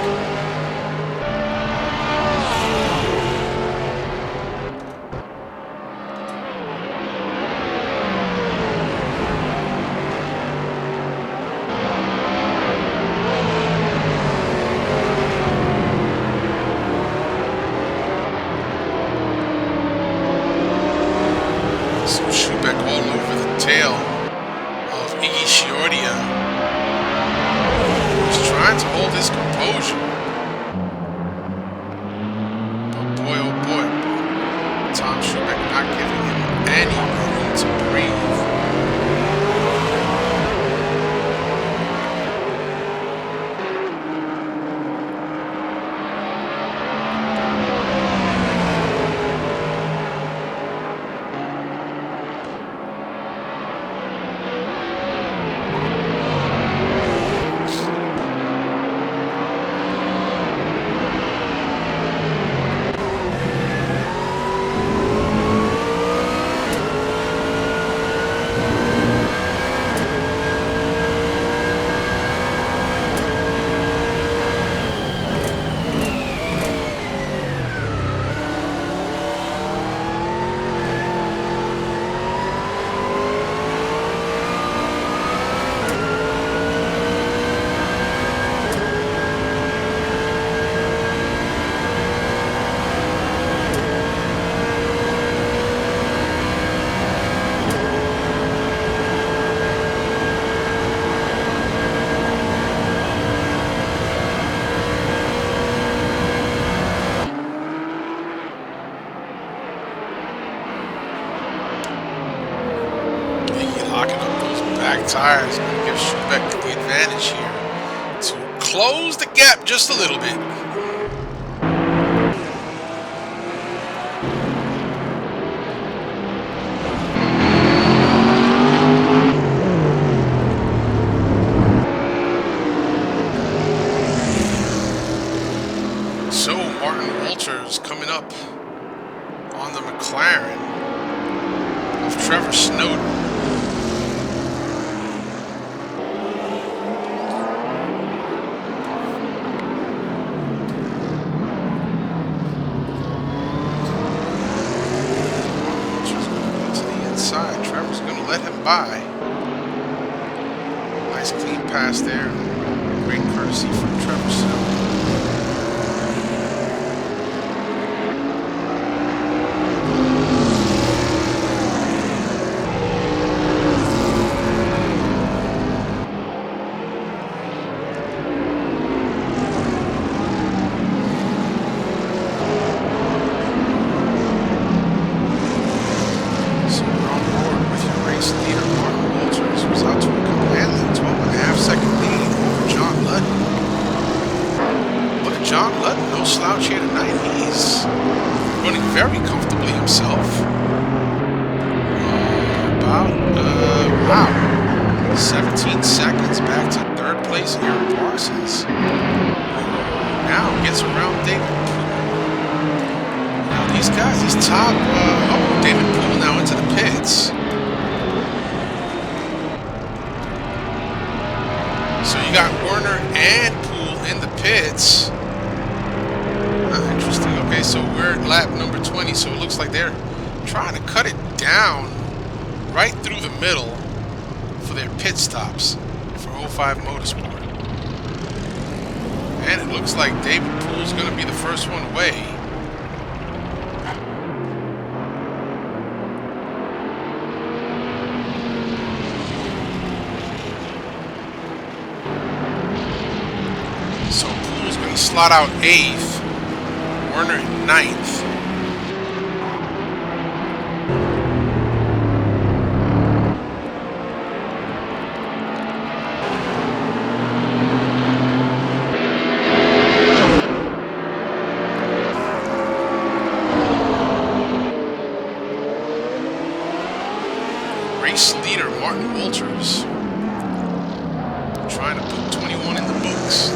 So Schubeck all over the tail of Iggy Chiordia, who's trying to hold his composure. But boy, oh boy, Tom Schubeck not giving him any room to breathe. tires. Going to give Schubeck the advantage here to close the gap just a little bit. So Martin Walters coming up on the McLaren of Trevor Snowden. Trevor's going to let him by. Nice clean pass there. Great courtesy from Trevor Snowden. Jon Ludden, no slouch here tonight. He's running very comfortably himself. Wow. 17 seconds back to third place, Aaron Parsons. Now gets around David Poole. Now these guys, these top, David Poole now into the pits. So you got Werner and Poole in the pits. Interesting. Okay, so we're at lap number 20, so it looks like they're trying to cut it down right through the middle for their pit stops for 05 Motorsport. And it looks like David Poole's going to be the first one away. So Poole's going to slot out 8th. Werner in 9th. Race leader Martin Walters trying to put 21 in the books.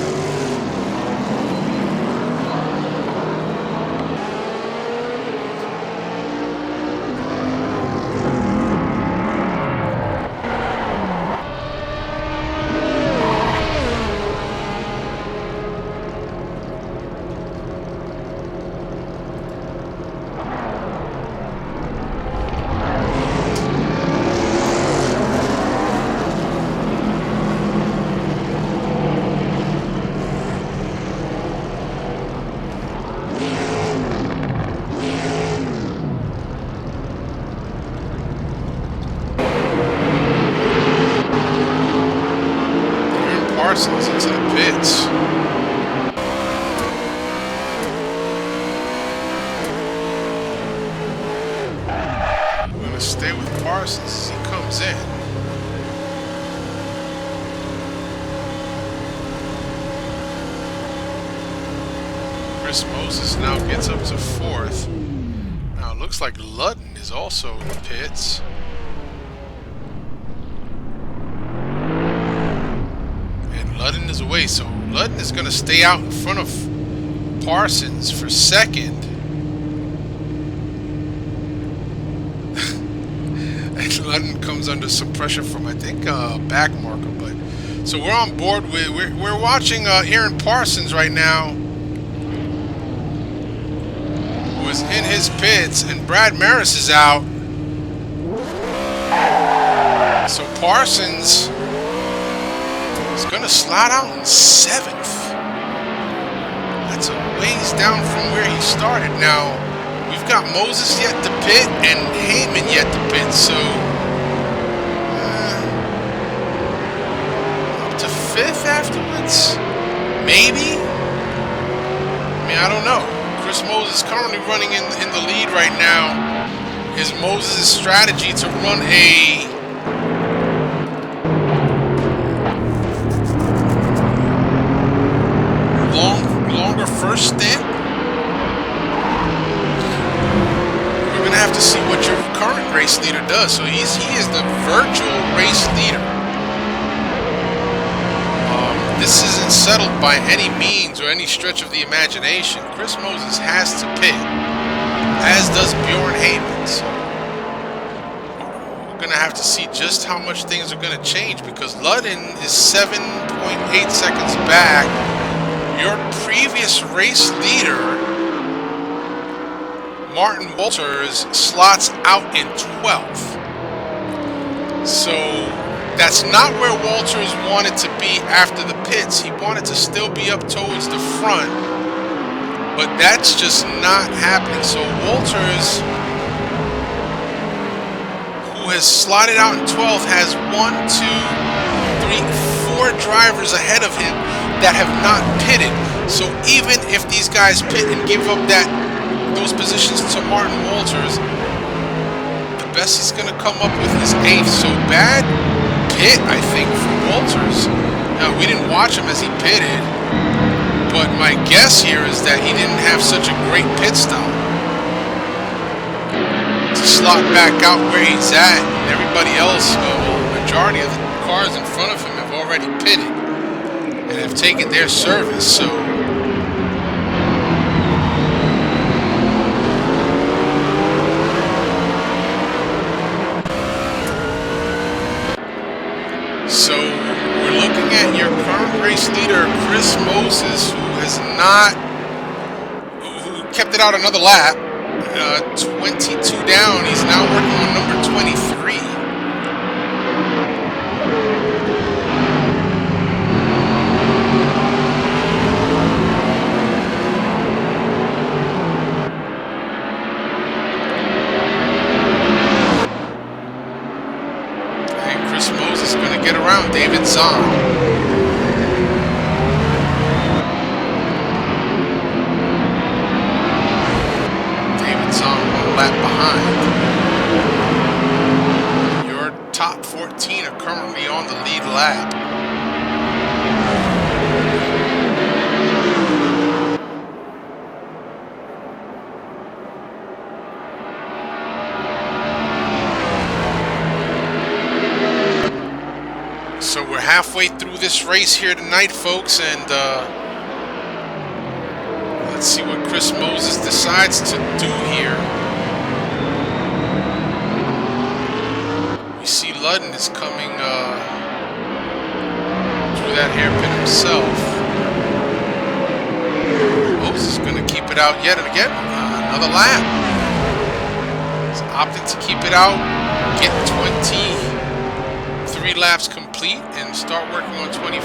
Parsons into the pits. We're going to stay with Parsons as he comes in. Chris Moses now gets up to 4th. Now it looks like Ludden is also in the pits. Ludden is away, so Ludden is going to stay out in front of Parsons for 2nd. And Ludden comes under some pressure from, I think, a back marker. But so we're on board with we're watching Aaron Parsons right now, who is in his pits, and Brad Maris is out. So Parsons is going to slide out in 7th. That's a ways down from where he started. Now, we've got Moses yet to pit and Heyman yet to pit, so up to 5th afterwards? Maybe? I mean, I don't know. Chris Moses currently running in the lead right now. Is Moses' strategy to run a first stint. We're gonna have to see what your current race leader does. So he is the virtual race leader. This isn't settled by any means or any stretch of the imagination. Chris Moses has to pit, as does Bjorn Heyman. So we're gonna have to see just how much things are gonna change, because Ludden is 7.8 seconds back. Your previous race leader, Martin Walters, slots out in 12th. So that's not where Walters wanted to be after the pits. He wanted to still be up towards the front, but that's just not happening. So Walters, who has slotted out in 12th, has 1, 2, 3, 4 drivers ahead of him that have not pitted. So even if these guys pit and give up those positions to Martin Walters, the best he's going to come up with is 8th. So bad pit, I think, for Walters. Now, we didn't watch him as he pitted, but my guess here is that he didn't have such a great pit stop to slot back out where he's at. And everybody else, well, the majority of the cars in front of him have already pitted and have taken their service. So we're looking at your current race leader, Chris Moses, who kept it out another lap. 22 down. He's now working on number 23. Get around David Zahn. David Zahn 1 lap behind. Your top 14 are currently on the lead lap. So we're halfway through this race here tonight, folks, and let's see what Chris Moses decides to do here. We see Ludden is coming through that hairpin himself. Moses is going to keep it out yet and again. Another lap. He's opting to keep it out, get 23 laps complete, and start working on 24.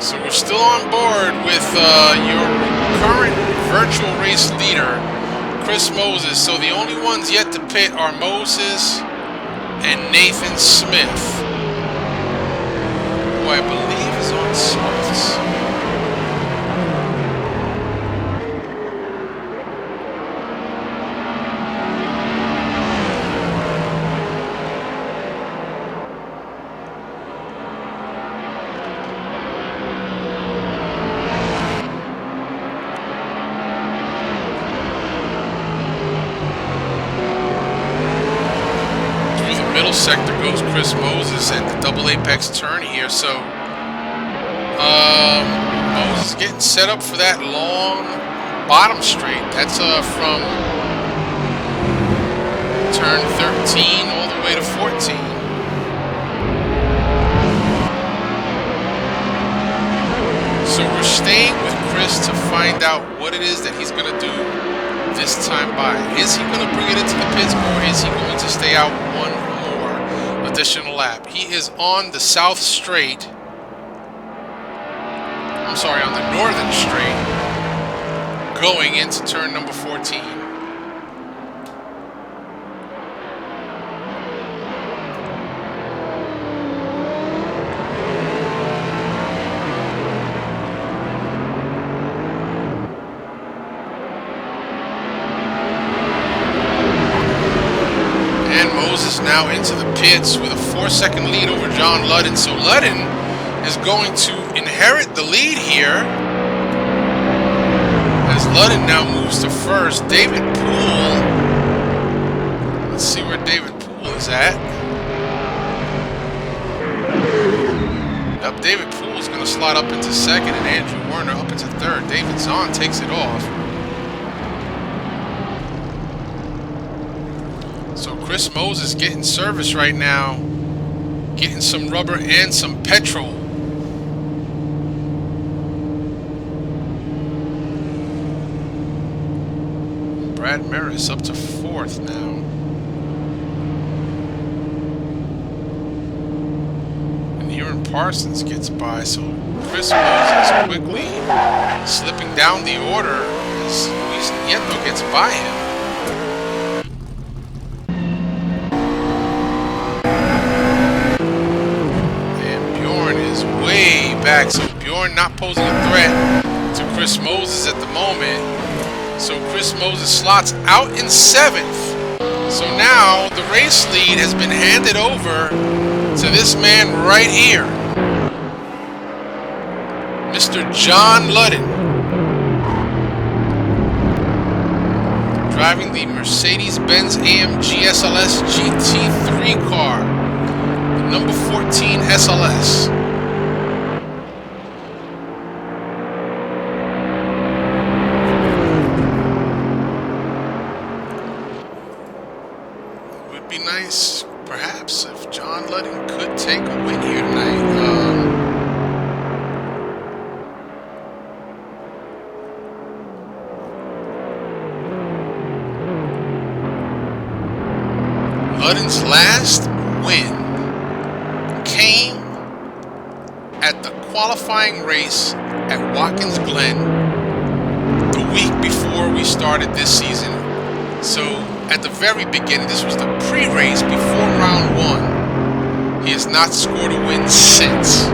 So we're still on board with your current virtual race leader, Chris Moses. So the only ones yet to pit are Moses and Nathan Smith, who I believe is on softs. Sector goes Chris Moses and the double apex turn here. So Moses getting set up for that long bottom straight. That's from turn 13 all the way to 14. So we're staying with Chris to find out what it is that he's going to do this time by. Is he going to bring it into the pits, or is he going to stay out one additional lap? He is on the south straight. I'm sorry, on the northern straight, going into turn number 14. now into the pits with a 4-second lead over Jon Ludden. So Ludden is going to inherit the lead here as Ludden now moves to first. David Poole, let's see where David Poole is at. Yep, David Poole is going to slide up into second and Andrew Werner up into third. David Zahn takes it off. So Chris Moses getting service right now, getting some rubber and some petrol. Brad Maris up to fourth now. And Aaron Parsons gets by, so Chris Moses quickly slipping down the order as Luis Nieto gets by him. Back, so Bjorn not posing a threat to Chris Moses at the moment. So Chris Moses slots out in 7th. So now the race lead has been handed over to this man right here, Mr. Jon Ludden, driving the Mercedes-Benz AMG SLS GT3 car, the number 14 SLS. Perhaps if Jon Ludden could take a win here tonight. Ludden's last win came at the qualifying race at Watkins Glen the week before we started this season. So at the very beginning, this was the pre-race before round 1. He has not scored a win since.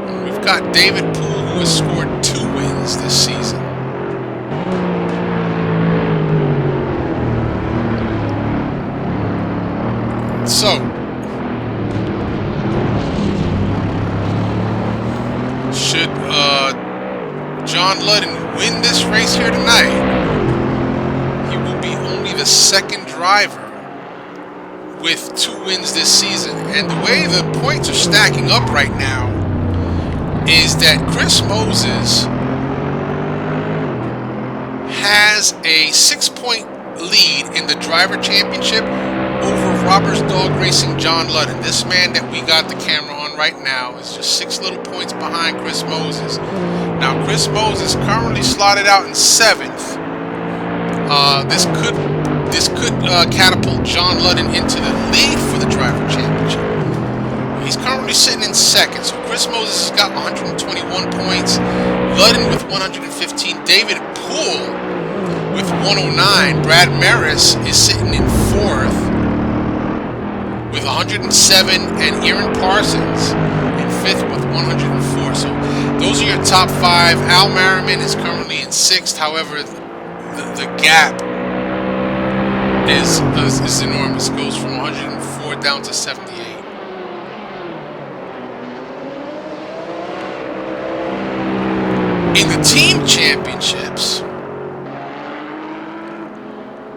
And we've got David Poole, who has scored 2 wins this season. So, should Jon Ludden win this race here tonight, he will be only the 2nd driver with 2 wins this season. And the way the points are stacking up right now is that Chris Moses has a 6-point lead in the driver championship over Robert's Dog Racing Jon Ludden. This man that we got the camera on right now is just 6 little points behind Chris Moses. Now Chris Moses currently slotted out in 7th. This could catapult Jon Ludden into the lead for the driver championship. He's currently sitting in 2nd, so Chris Moses has got 121 points. Ludden with 115. David Poole with 109. Brad Maris is sitting in 4th with 107, and Aaron Parsons in 5th with 104. So those are your top 5. Al Merriman is currently in 6th. However, the gap is enormous. It goes from 104 down to 78. In the team championships,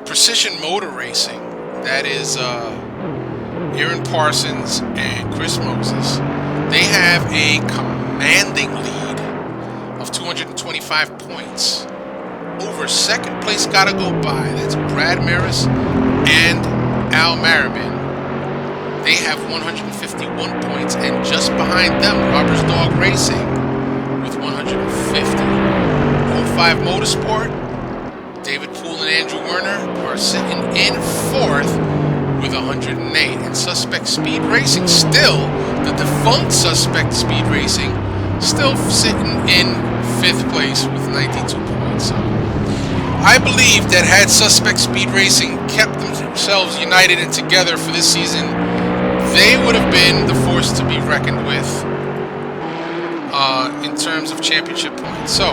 Precision Motor Racing, that is Aaron Parsons and Chris Moses, they have a commanding lead of 225 points over 2nd place gotta go by. That's Brad Maris and Al Merriman. They have 151 points, and just behind them, Robert's Dog Racing with 150. 05 Motorsport, David Poole and Andrew Werner are sitting in 4th with 108. And Suspect Speed Racing, still the defunct Suspect Speed Racing, still sitting in 5th place with 92 points. So I believe that had Suspect Speed Racing kept themselves united and together for this season, they would have been the force to be reckoned with in terms of championship points. So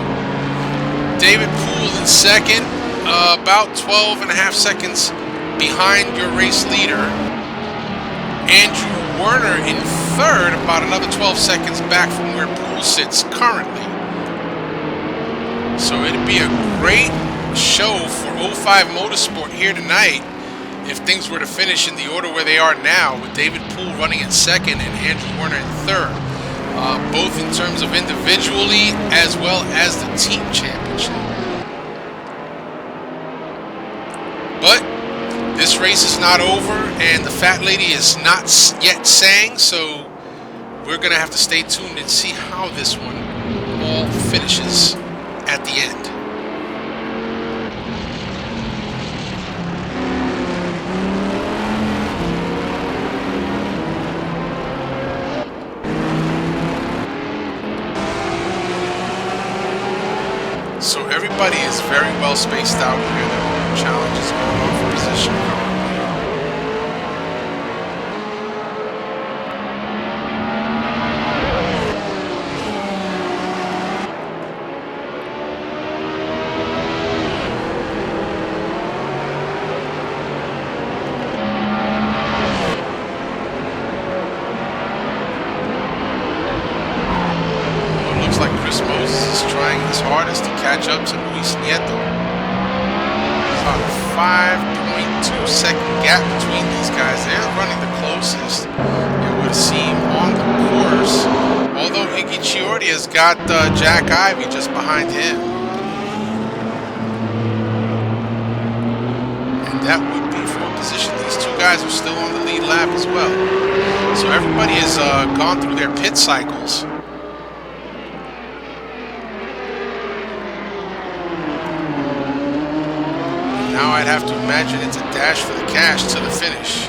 David Poole in 2nd. about 12 and a half seconds behind your race leader. Andrew Werner in third, about another 12 seconds back from where Poole sits currently. So it'd be a great show for 05 Motorsport here tonight if things were to finish in the order where they are now, with David Poole running in second and Andrew Werner in third, both in terms of individually as well as the team championship. But this race is not over, and the fat lady is not yet sang, so we're going to have to stay tuned and see how this one all finishes at the end. So everybody is very well spaced out here. There are challenges going on for position currently. Catch up to Luis Nieto. About a 5.2 second gap between these guys. They're running the closest, it would seem, on the course. Although Iggy Chiordi has got Jack Ivey just behind him. And that would be for position. These two guys are still on the lead lap as well. So everybody has gone through their pit cycles. Now I'd have to imagine it's a dash for the cash to the finish.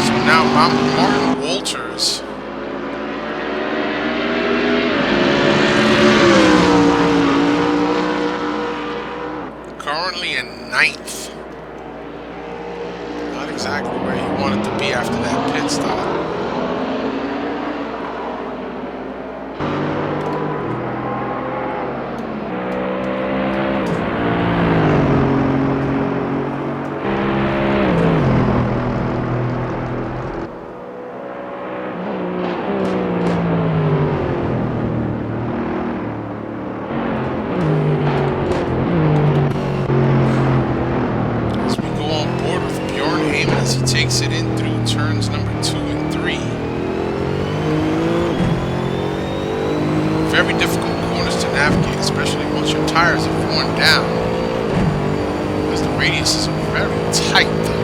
So now Martin Walters currently in ninth. Not exactly where he wanted to be after that pit stop. Takes it in through turns number 2 and 3. Very difficult corners to navigate, especially once your tires are worn down, because the radiuses are very tight there.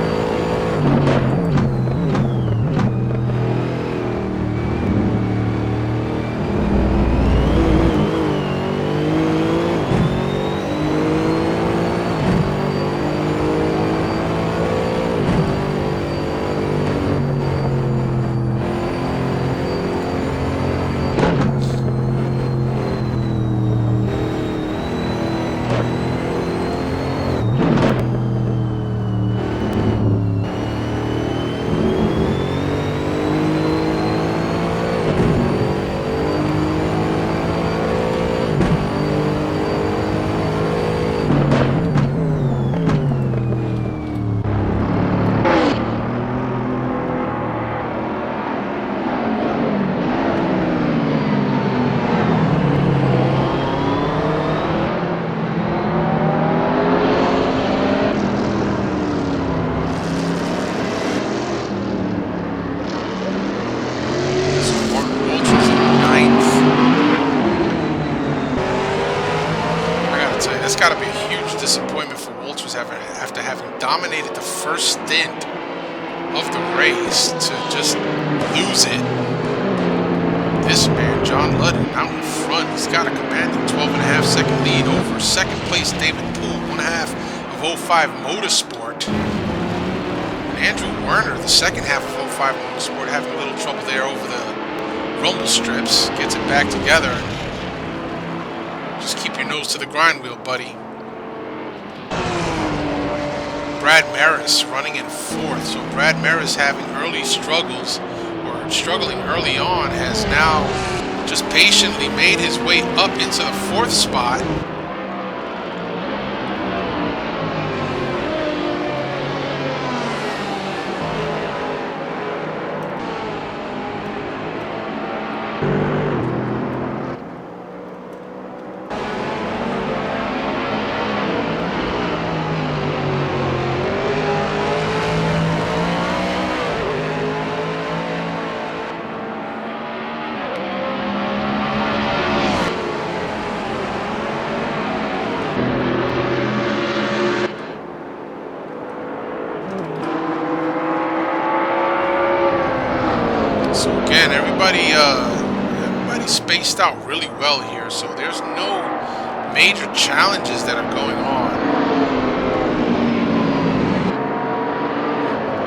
That's got to be a huge disappointment for Walters after having dominated the first stint of the race to just lose it. This man, Jon Ludden, out in front. He's got a commanding 12.5 second lead over second place David Poole, 1.5 of 05 Motorsport. And Andrew Werner, the second half of 05 Motorsport, having a little trouble there over the rumble strips. Gets it back together. Just keep your nose to the grind wheel, buddy. Brad Maris running in fourth. So Brad Maris having early struggles, or struggling early on, has now just patiently made his way up into the 4th spot. Again, everybody's spaced out really well here, so there's no major challenges that are going on.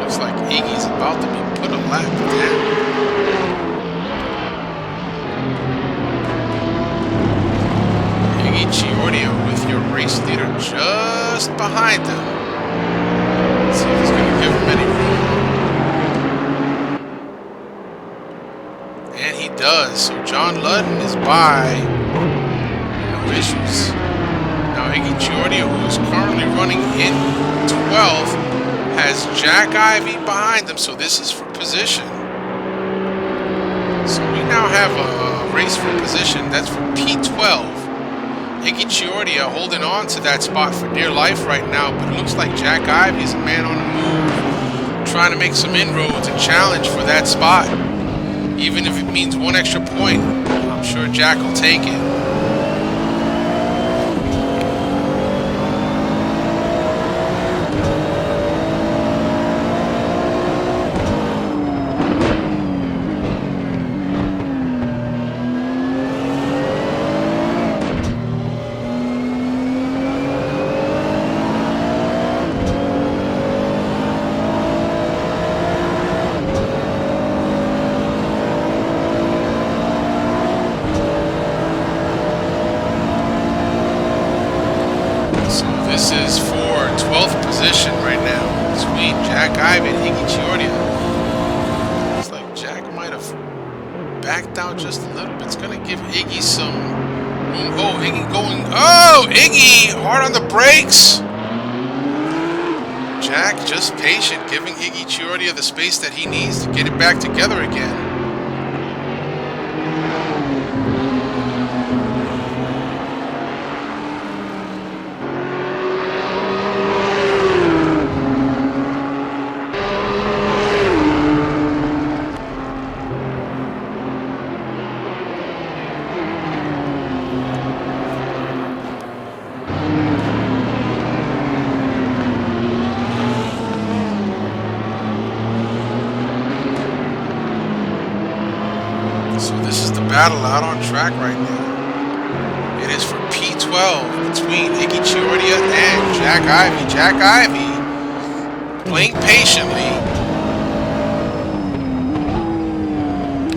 Looks like Iggy's about to be put a lap down. Iggy Chiordia with your race leader just behind him. Let's see if he's going to give him any room. And he does. So Jon Ludden is by. No issues. Now Iggy Chiordia, who is currently running in 12th, has Jack Ivy behind him. So this is for position. So we now have a race for position. That's for P12. Iggy Chiordia holding on to that spot for dear life right now. But it looks like Jack Ivy is a man on the move, trying to make some inroads and challenge for that spot. Even if it means one extra point, I'm sure Jack will take it. This is for 12th position right now between Jack Ivy and Iggy Chiordia. Looks like Jack might have backed out just a little bit. It's going to give Iggy some room. Oh, Iggy going. Oh, Iggy hard on the brakes. Jack just patient, giving Iggy Chiordia the space that he needs to get it back together again. So this is the battle out on track right now. It is for P12 between Iggy Chiordia and Jack Ivy. Jack Ivy playing patiently.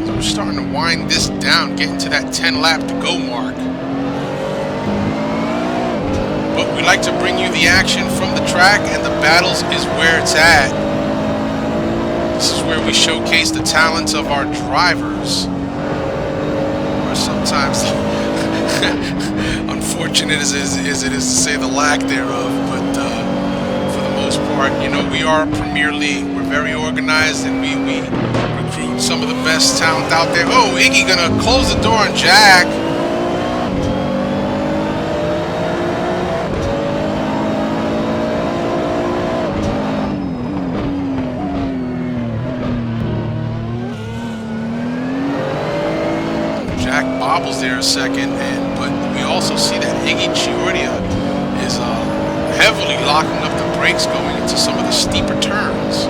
So we're starting to wind this down, getting to that 10 lap to go mark. But we like to bring you the action from the track, and the battles is where it's at. This is where we showcase the talents of our drivers. Sometimes unfortunate as it is to say the lack thereof, but for the most part, you know, we are a Premier League. We're very organized, and we recruit some of the best talent out there. Oh, Iggy gonna close the door on Jack. Jack bobbles there a second, but we also see that Iggy Chiordia is heavily locking up the brakes going into some of the steeper turns.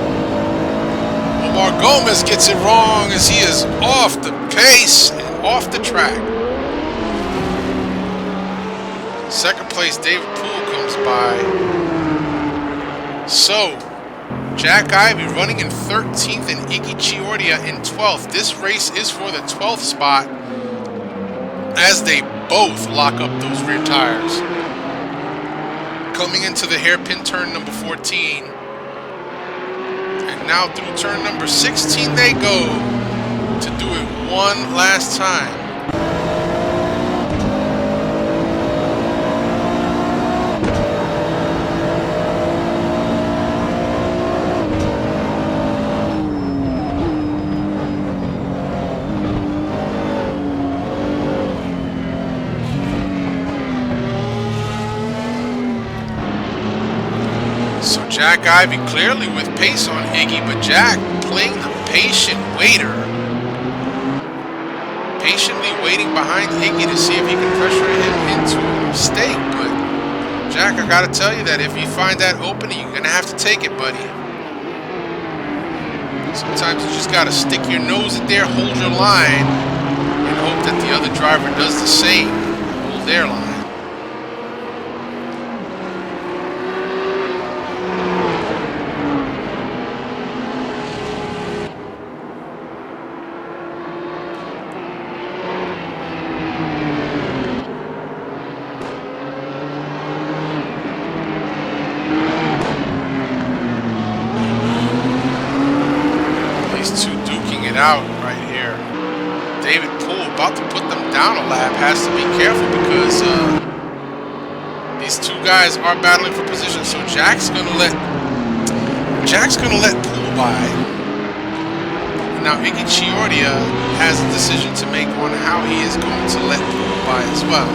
Omar Gomez gets it wrong as he is off the pace and off the track. Second place, David Poole comes by. So, Jack Ivy running in 13th and Iggy Chiordia in 12th. This race is for the 12th spot, as they both lock up those rear tires. Coming into the hairpin turn number 14. And now through turn number 16 they go. to do it one last time. So Jack Ivy clearly with pace on Iggy, but Jack playing the patient waiter. Patiently waiting behind Iggy to see if he can pressure him into a mistake. But Jack, I gotta tell you that if you find that opening, you're gonna have to take it, buddy. Sometimes you just gotta stick your nose in there, hold your line, and hope that the other driver does the same. Hold their line. Out right here. David Poole about to put them down a lap, has to be careful because these two guys are battling for position. So Jack's gonna let Poole by. Now Iggy Chiordia has a decision to make on how he is going to let Poole by as well.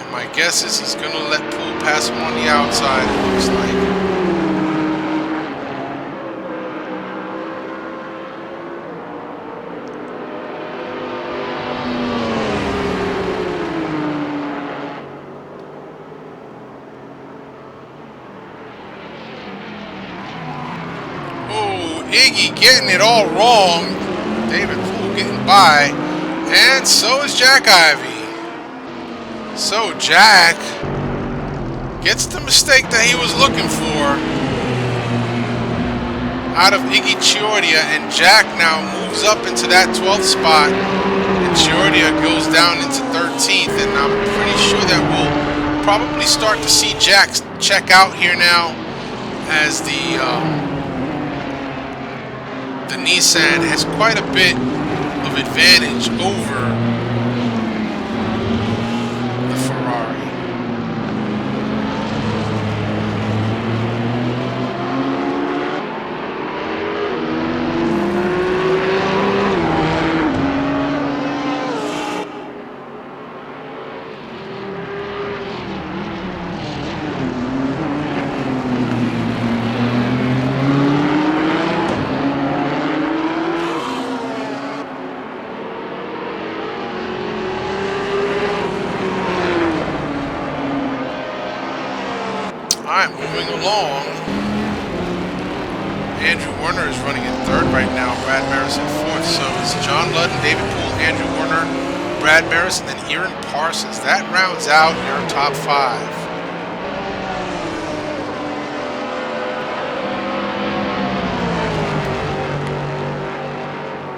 And my guess is he's gonna let Poole pass him on the outside, it looks like. Iggy getting it all wrong. David Poole getting by. And so is Jack Ivy. So Jack gets the mistake that he was looking for out of Iggy Chiordia. And Jack now moves up into that 12th spot. And Chiordia goes down into 13th. And I'm pretty sure that we'll probably start to see Jack check out here now as the Nissan has quite a bit of advantage over the Ferrari. Alright, moving along. Andrew Werner is running in third right now. Brad Maris in fourth. So it's Jon Ludden, David Poole, Andrew Werner, Brad Maris, and then Aaron Parsons. That rounds out your top five.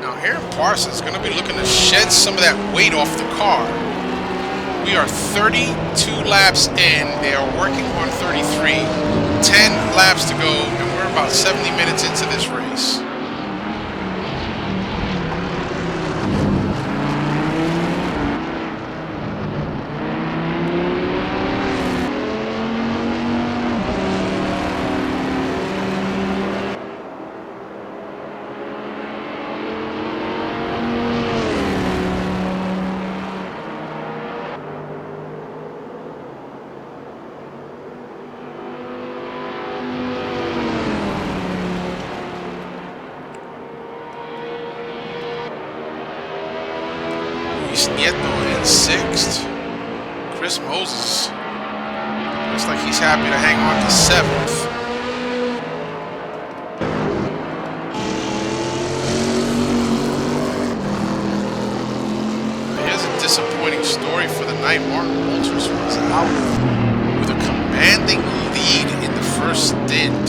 Now Aaron Parsons is going to be looking to shed some of that weight off the car. We are 32 laps in. They are working on 33. 10 laps to go, and we're about 70 minutes into this race. Nieto in sixth. Chris Moses looks like he's happy to hang on to seventh. Here's a disappointing story for the night. Martin Walters was out with a commanding lead in the first stint.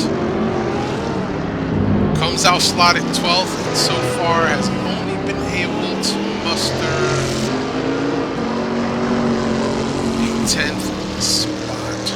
Comes out slotted 12th and so far has only been able to muster 10th spot.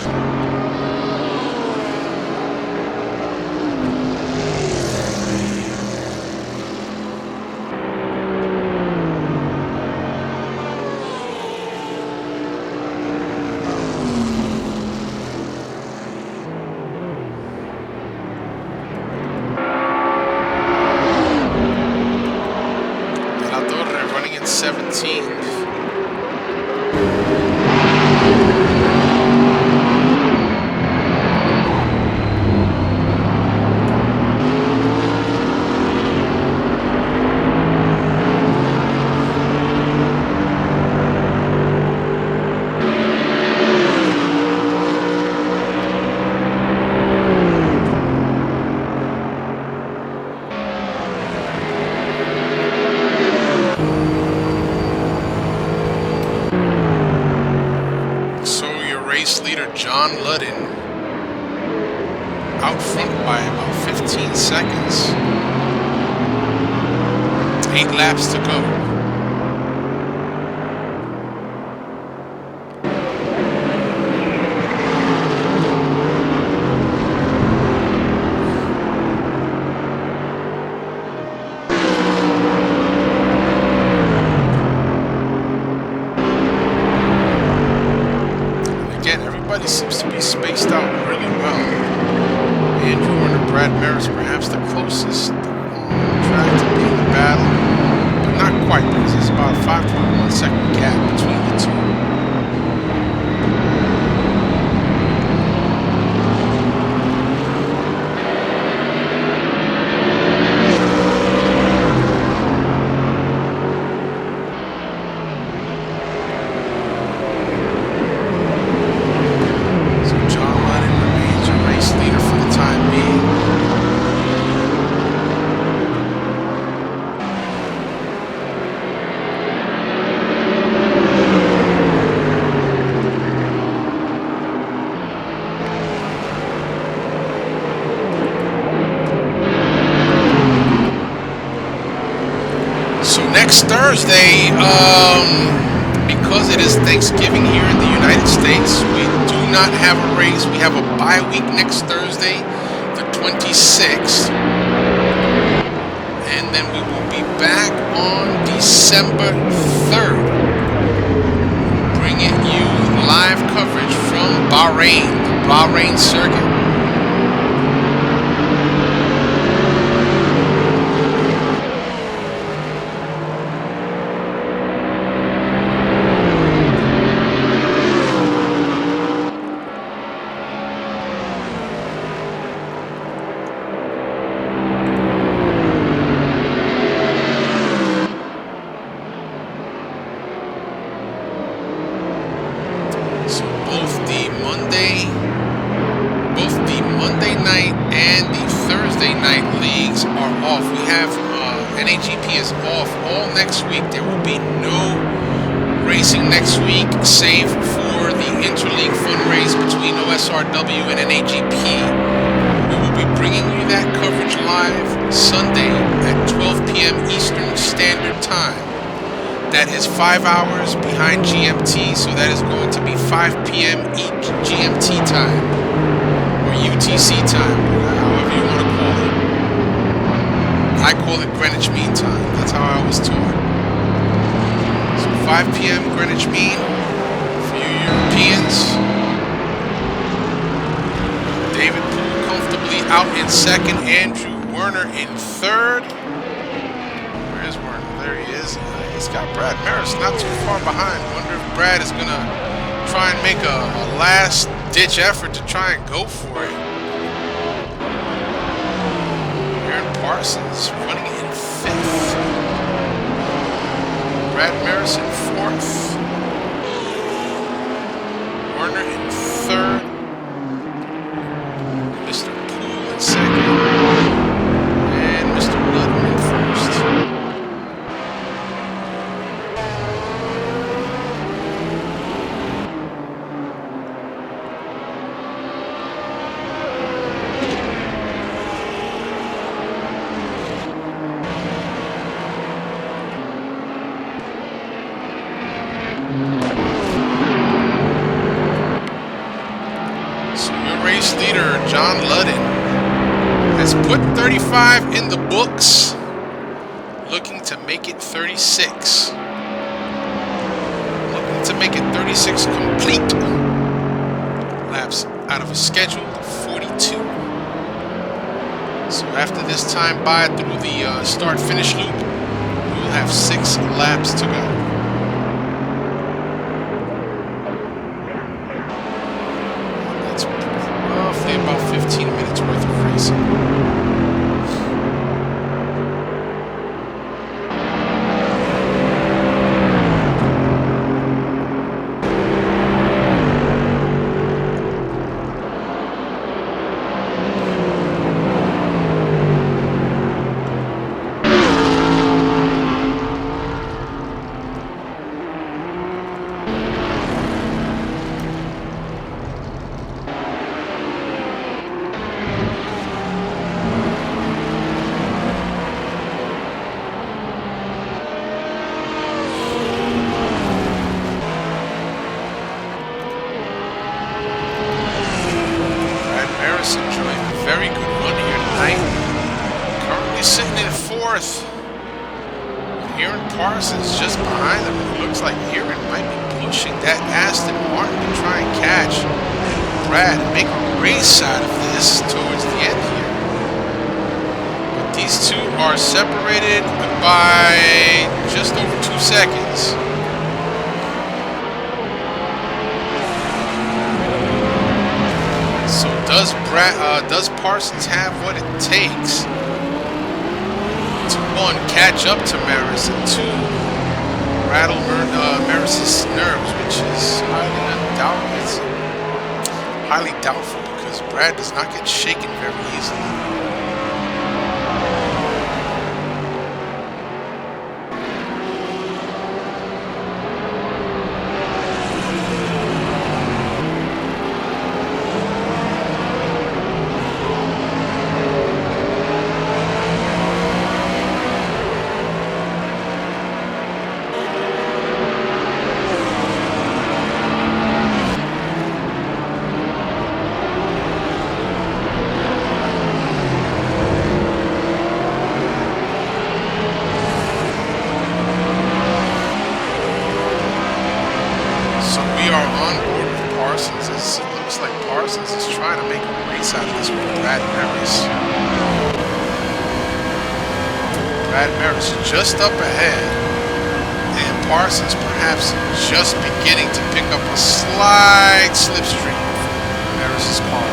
Ludden out front by about 15 seconds. 8 laps to go. Everybody seems to be spaced out really well. Andrew Warner, Brad Maris, perhaps the closest track to be in the battle, but not quite, because there's about a 5.1 second gap between the two. Next Thursday, because it is Thanksgiving here in the United States, we do not have a race. We have a bye week next Thursday, the 26th. And then we will be back on December 3rd, bringing you live coverage from Bahrain, the Bahrain circuit. Save for the interleague fundraise between OSRW and NAGP. We will be bringing you that coverage live Sunday at 12 p.m. Eastern Standard Time. That is 5 hours behind GMT, so that is going to be 5 p.m. each GMT time, or UTC time, however you want to call it. I call it Greenwich Mean Time. That's how I was taught. So 5 p.m. Greenwich Mean. Europeans. David Poole comfortably out in second. Andrew Werner in third. Where is Werner? There he is. He's got Brad Maris not too far behind. Wonder if Brad is going to try and make a last-ditch effort to try and go for it. Aaron Parsons running in fifth. Brad Maris in fourth. Werner in third, Mr. Poole in second, and Mr. Ludden in first. Leader Jon Ludden has put 35 in the books, looking to make it 36. Looking to make it 36 complete laps out of a scheduled 42. So after this time by through the start-finish loop, we will have 6 laps to go. About 15 minutes worth of racing. Maris enjoying a very good run here tonight. Currently sitting in 4th. Aaron Parsons just behind him. It looks like Aaron might be pushing that Aston Martin to try and catch Brad and make a race out of this towards the end here. But these two are separated by just over 2 seconds. So does Parsons have what it takes to, 1, catch up to Maris, and 2, rattle Maris's nerves, which is highly doubtful because Brad does not get shaken very easily. Just up ahead, and Parsons perhaps just beginning to pick up a slight slipstream from Maris's car.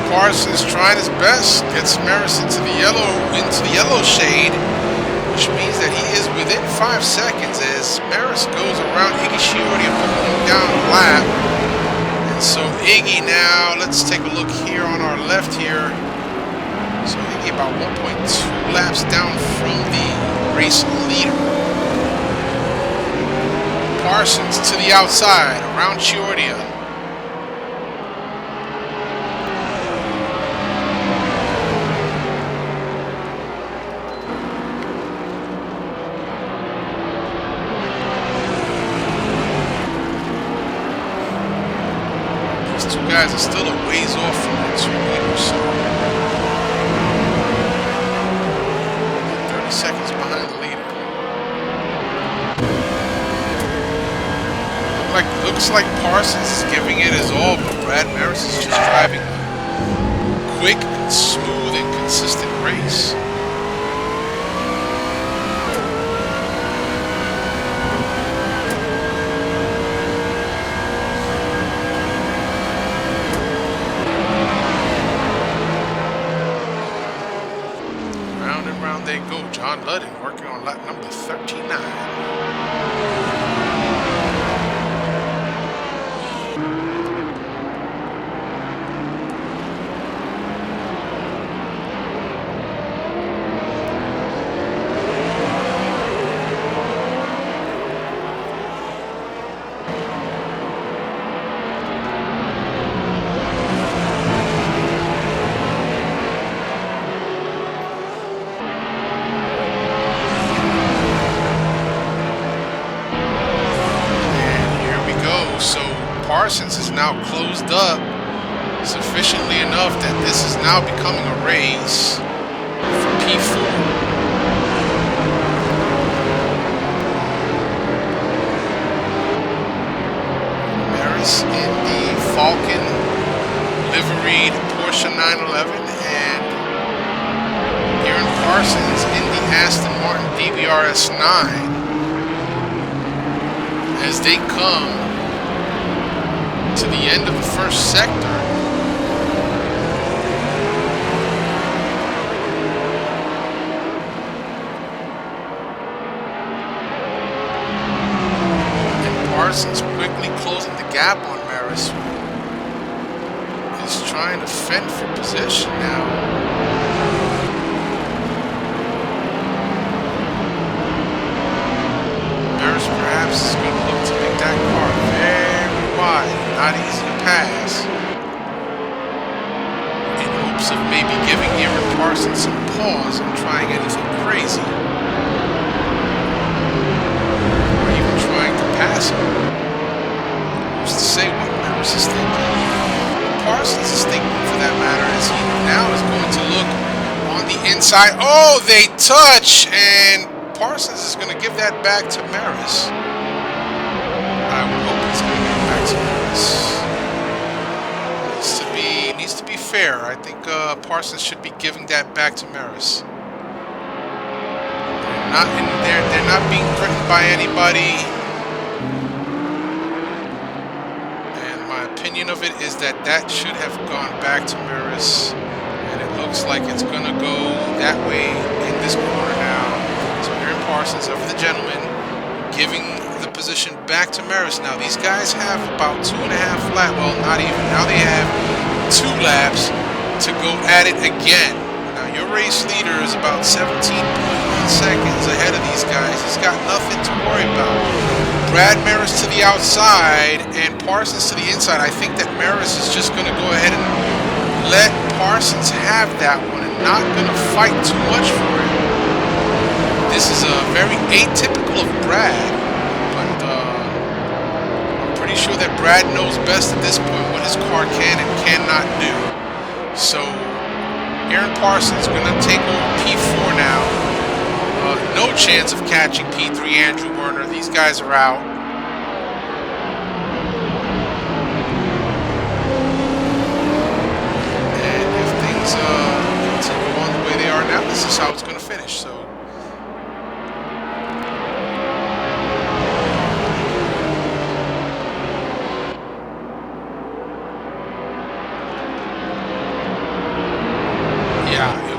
Parsons trying his best, gets Maris into the yellow shade, which means that he is within 5 seconds as Maris goes around Iggy Shiori and pulling down a lap. And so Iggy now, let's take a look here on our left here. So Iggy about 1.2 laps down from the race leader. Parsons to the outside around Chiordia. Guys are still a ways off from the 2 leaders, so 30 seconds behind the leader. Looks like Parsons is giving it his all, but Brad Maris is just driving a quick, smooth, and consistent race. They go. Jon Ludden working on lap number 39. Parsons is now closed up sufficiently enough that this is now becoming a race for P4. Maris in the Falcon liveried Porsche 911 and Aaron Parsons in the Aston Martin DBRS 9 as they come to the end of the first sector. Parsons quickly closing the gap on Maris. He's trying to fend for position now. Maris perhaps is going to look to make that car very wide, not easy to pass, in hopes of maybe giving Aaron Parsons some pause and trying anything crazy, or even trying to pass him. Who's to say what Maris is thinking? Parsons is thinking, for that matter, as he now is going to look on the inside. Oh, they touch, and Parsons is going to give that back to Maris. I would hope he's going to give it back to Maris. Needs to be fair. I think Parsons should be giving that back to Maris. They're not being threatened by anybody. Opinion of it is that should have gone back to Maris, and it looks like it's gonna go that way in this corner now. So Aaron Parsons, ever the gentleman, giving the position back to Maris. Now these guys have about 2.5 laps. Well, not even. Now they have 2 laps to go at it again. Now your race leader is about 17.1 seconds ahead of these guys. He's got nothing to worry about. Brad Maris to the outside and Parsons to the inside. I think that Maris is just going to go ahead and let Parsons have that one and not going to fight too much for it. This is very atypical of Brad, but I'm pretty sure that Brad knows best at this point what his car can and cannot do. So Aaron Parsons going to take over P4 now. No chance of catching P3 Andrew Werner. These guys are out. And if things continue on the way they are now, this is how it's going to finish. So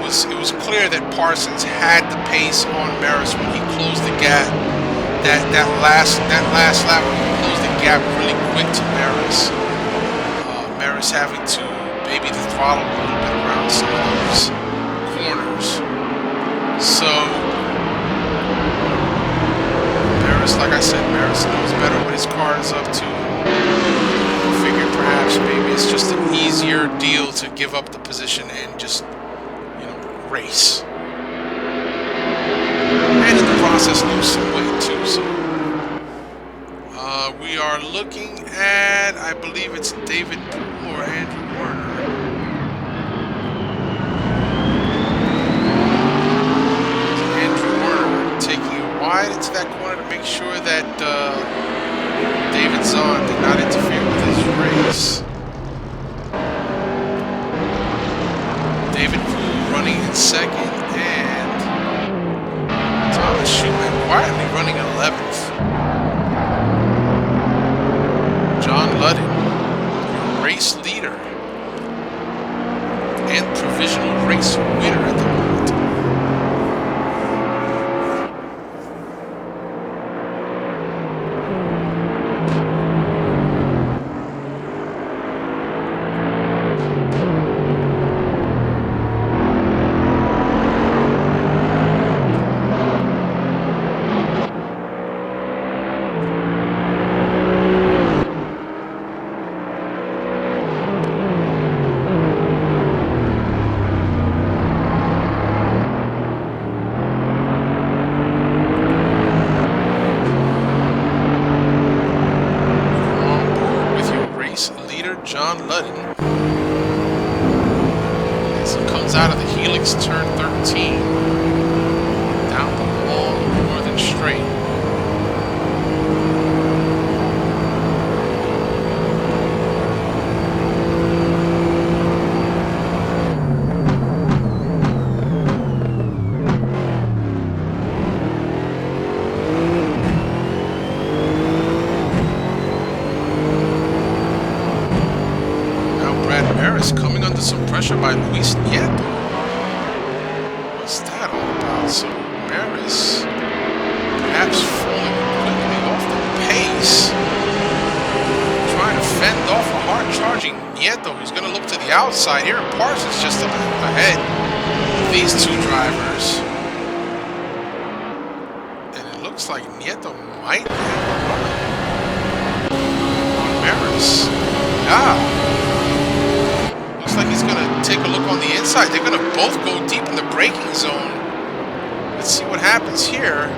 it was clear that Parsons had the pace on Maris when he closed the gap. That last lap when he closed the gap really quick to Maris. Maris having to baby the throttle a little bit around some of those corners. So Maris, like I said, Maris knows better what his car is up to. I figured perhaps maybe it's just an easier deal to give up the position and just race, and in the process lose some weight too. So we are looking at, I believe it's David Poole or Andrew Werner. Andrew Werner taking it wide into that corner to make sure that David Zahn did not interfere with his race. David Poole running in second, and Thomas Schumann quietly running 11th. Jon Ludden, race leader and provisional race winner at the moment. Jon Ludden, as he comes out of the helix turn 13 down the long northern straight. Coming under some pressure by Luis Nieto. What's that all about? So Maris perhaps falling quickly off the pace. the outside. Here in Parsons just up ahead of these two drivers. And it looks like Nieto might have a run on Maris. Yeah. Looks like he's going to take a look on the inside. They're going to both go deep in the braking zone. Let's see what happens here.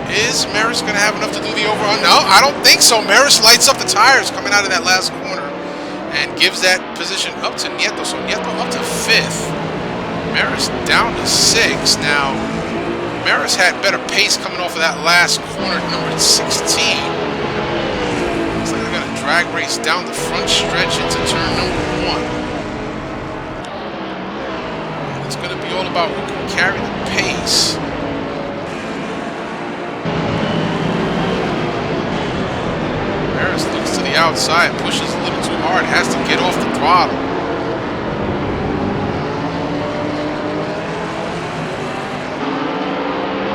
Is Maris going to have enough to do the over-on? No, I don't think so. Maris lights up the tires coming out of that last corner and gives that position up to Nieto. So Nieto up to 5th. Maris down to 6th. Now, Maris had better pace coming off of that last corner, number 16. Looks like they're going to drag race down the front stretch into turn number 1. And it's going to be all about who can carry the pace. Maris looks to the outside, pushes a little too hard, has to get off the throttle.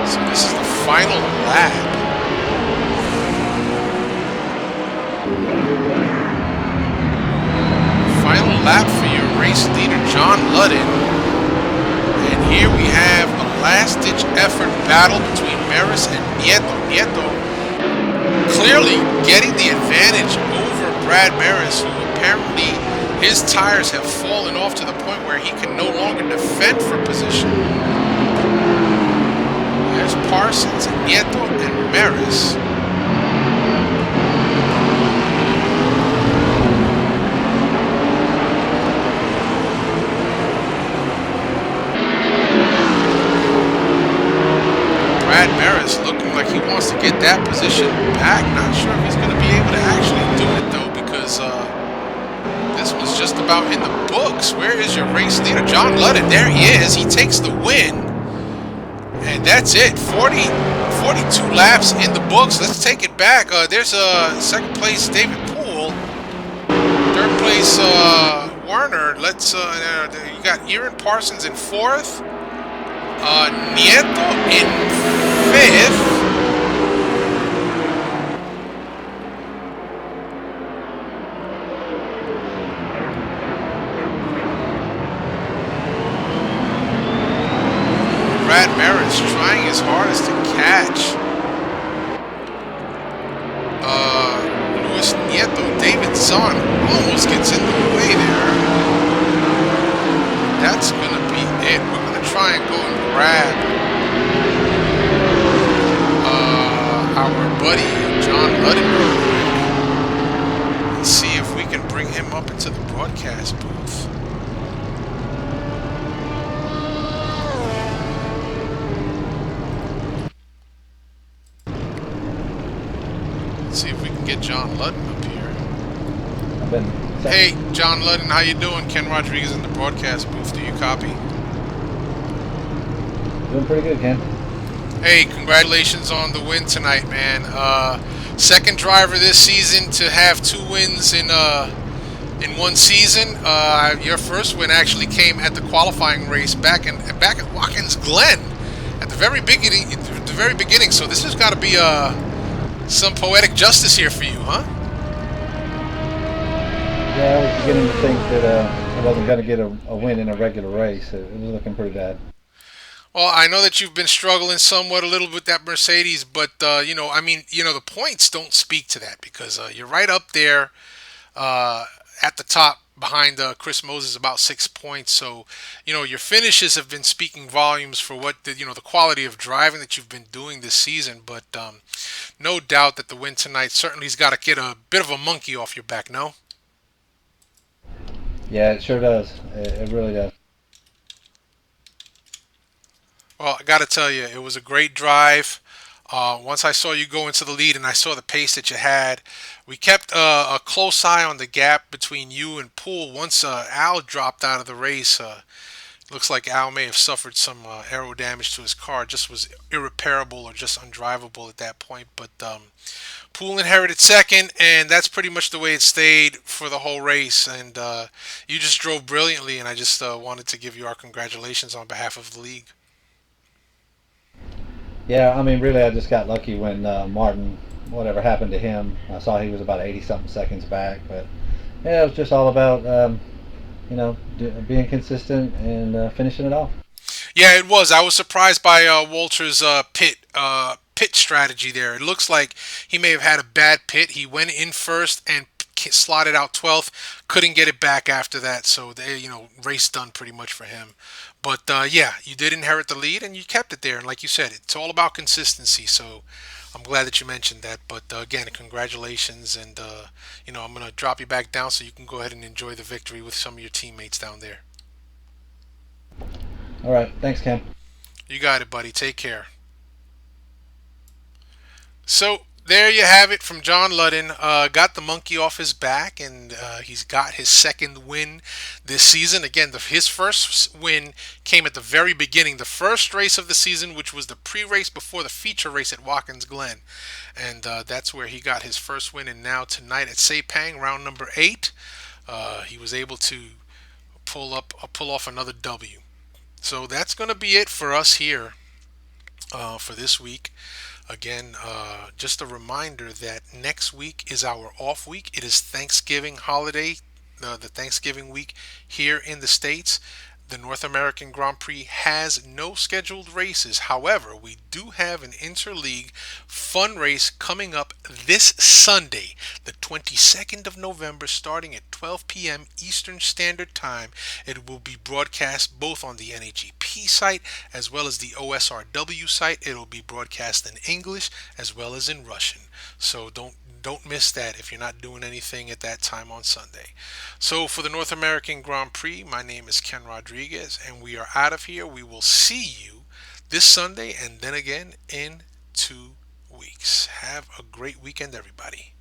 So this is the final lap. Final lap for your race leader, Jon Ludden. And here we have a last-ditch effort battle between Maris and Nieto. Nieto clearly getting the advantage over Brad Maris, who apparently his tires have fallen off to the point where he can no longer defend for position. There's Parsons, Nieto, and Maris. Brad Maris looking like he wants to get that position back. Not sure if he's going to be able to actually do it, though, because this was just about in the books. Where is your race leader? Jon Ludden, there he is. He takes the win. And that's it. 42 laps in the books. Let's take it back. There's second place, David Poole. Third place, Werner. Let's you got Aaron Parsons in 4th. Nieto in 5th. Brad Maris trying his hardest to catch Luis Nieto. David Zahn almost gets in the way there. That's going to be it. We're going to try and go and grab our buddy Jon Ludden real quick and see if we can bring him up into the broadcast booth. Let's see if we can get Jon Ludden up here. Hey, Jon Ludden, how you doing? Ken Rodriguez in the broadcast booth. Do you copy? Doing pretty good, Ken. Hey, congratulations on the win tonight, man. Second driver this season to have 2 wins in one season. Your first win actually came at the qualifying race back at Watkins Glen at the very beginning. So this has got to be some poetic justice here for you, huh? Yeah, I was beginning to think that I wasn't going to get a win in a regular race. It was looking pretty bad. Well, I know that you've been struggling somewhat a little with that Mercedes, but the points don't speak to that because you're right up there at the top behind Chris Moses, about 6 points. So, your finishes have been speaking volumes for what the quality of driving that you've been doing this season. But no doubt that the win tonight certainly has got to get a bit of a monkey off your back. No? Yeah, it sure does. It really does. Well, I got to tell you, it was a great drive. Once I saw you go into the lead and I saw the pace that you had, we kept a close eye on the gap between you and Poole. Once Al dropped out of the race, looks like Al may have suffered some aero damage to his car. Just was irreparable or just undrivable at that point. But Poole inherited second, and that's pretty much the way it stayed for the whole race. And you just drove brilliantly, and I just wanted to give you our congratulations on behalf of the league. Yeah, I mean, really, I just got lucky when Martin, whatever happened to him, I saw he was about 80-something seconds back. But yeah, it was just all about being consistent and finishing it off. Yeah, it was. I was surprised by Walter's pit strategy there. It looks like he may have had a bad pit. He went in first and slotted out 12th. Couldn't get it back after that. So they, race done pretty much for him. But yeah, you did inherit the lead and you kept it there. And like you said, it's all about consistency. So I'm glad that you mentioned that. But again, congratulations. And I'm gonna drop you back down so you can go ahead and enjoy the victory with some of your teammates down there. All right, thanks, Cam. You got it, buddy. Take care. So there you have it from Jon Ludden. Got the monkey off his back, and he's got his second win this season. Again, his first win came at the very beginning, the first race of the season, which was the pre-race before the feature race at Watkins Glen, and that's where he got his first win. And now tonight at Sepang, round number 8, he was able to pull off another W. So that's going to be it for us here for this week. Again, just a reminder that next week is our off week. It is Thanksgiving holiday, the Thanksgiving week here in the States. The North American Grand Prix has no scheduled races. However, we do have an interleague fun race coming up this Sunday, the 22nd of November, starting at 12 p.m. Eastern Standard Time. It will be broadcast both on the NAGP site as well as the OSRW site. It will be broadcast in English as well as in Russian. So don't miss that if you're not doing anything at that time on Sunday. So for the North American Grand Prix, my name is Ken Rodriguez, and we are out of here. We will see you this Sunday and then again in 2 weeks. Have a great weekend, everybody.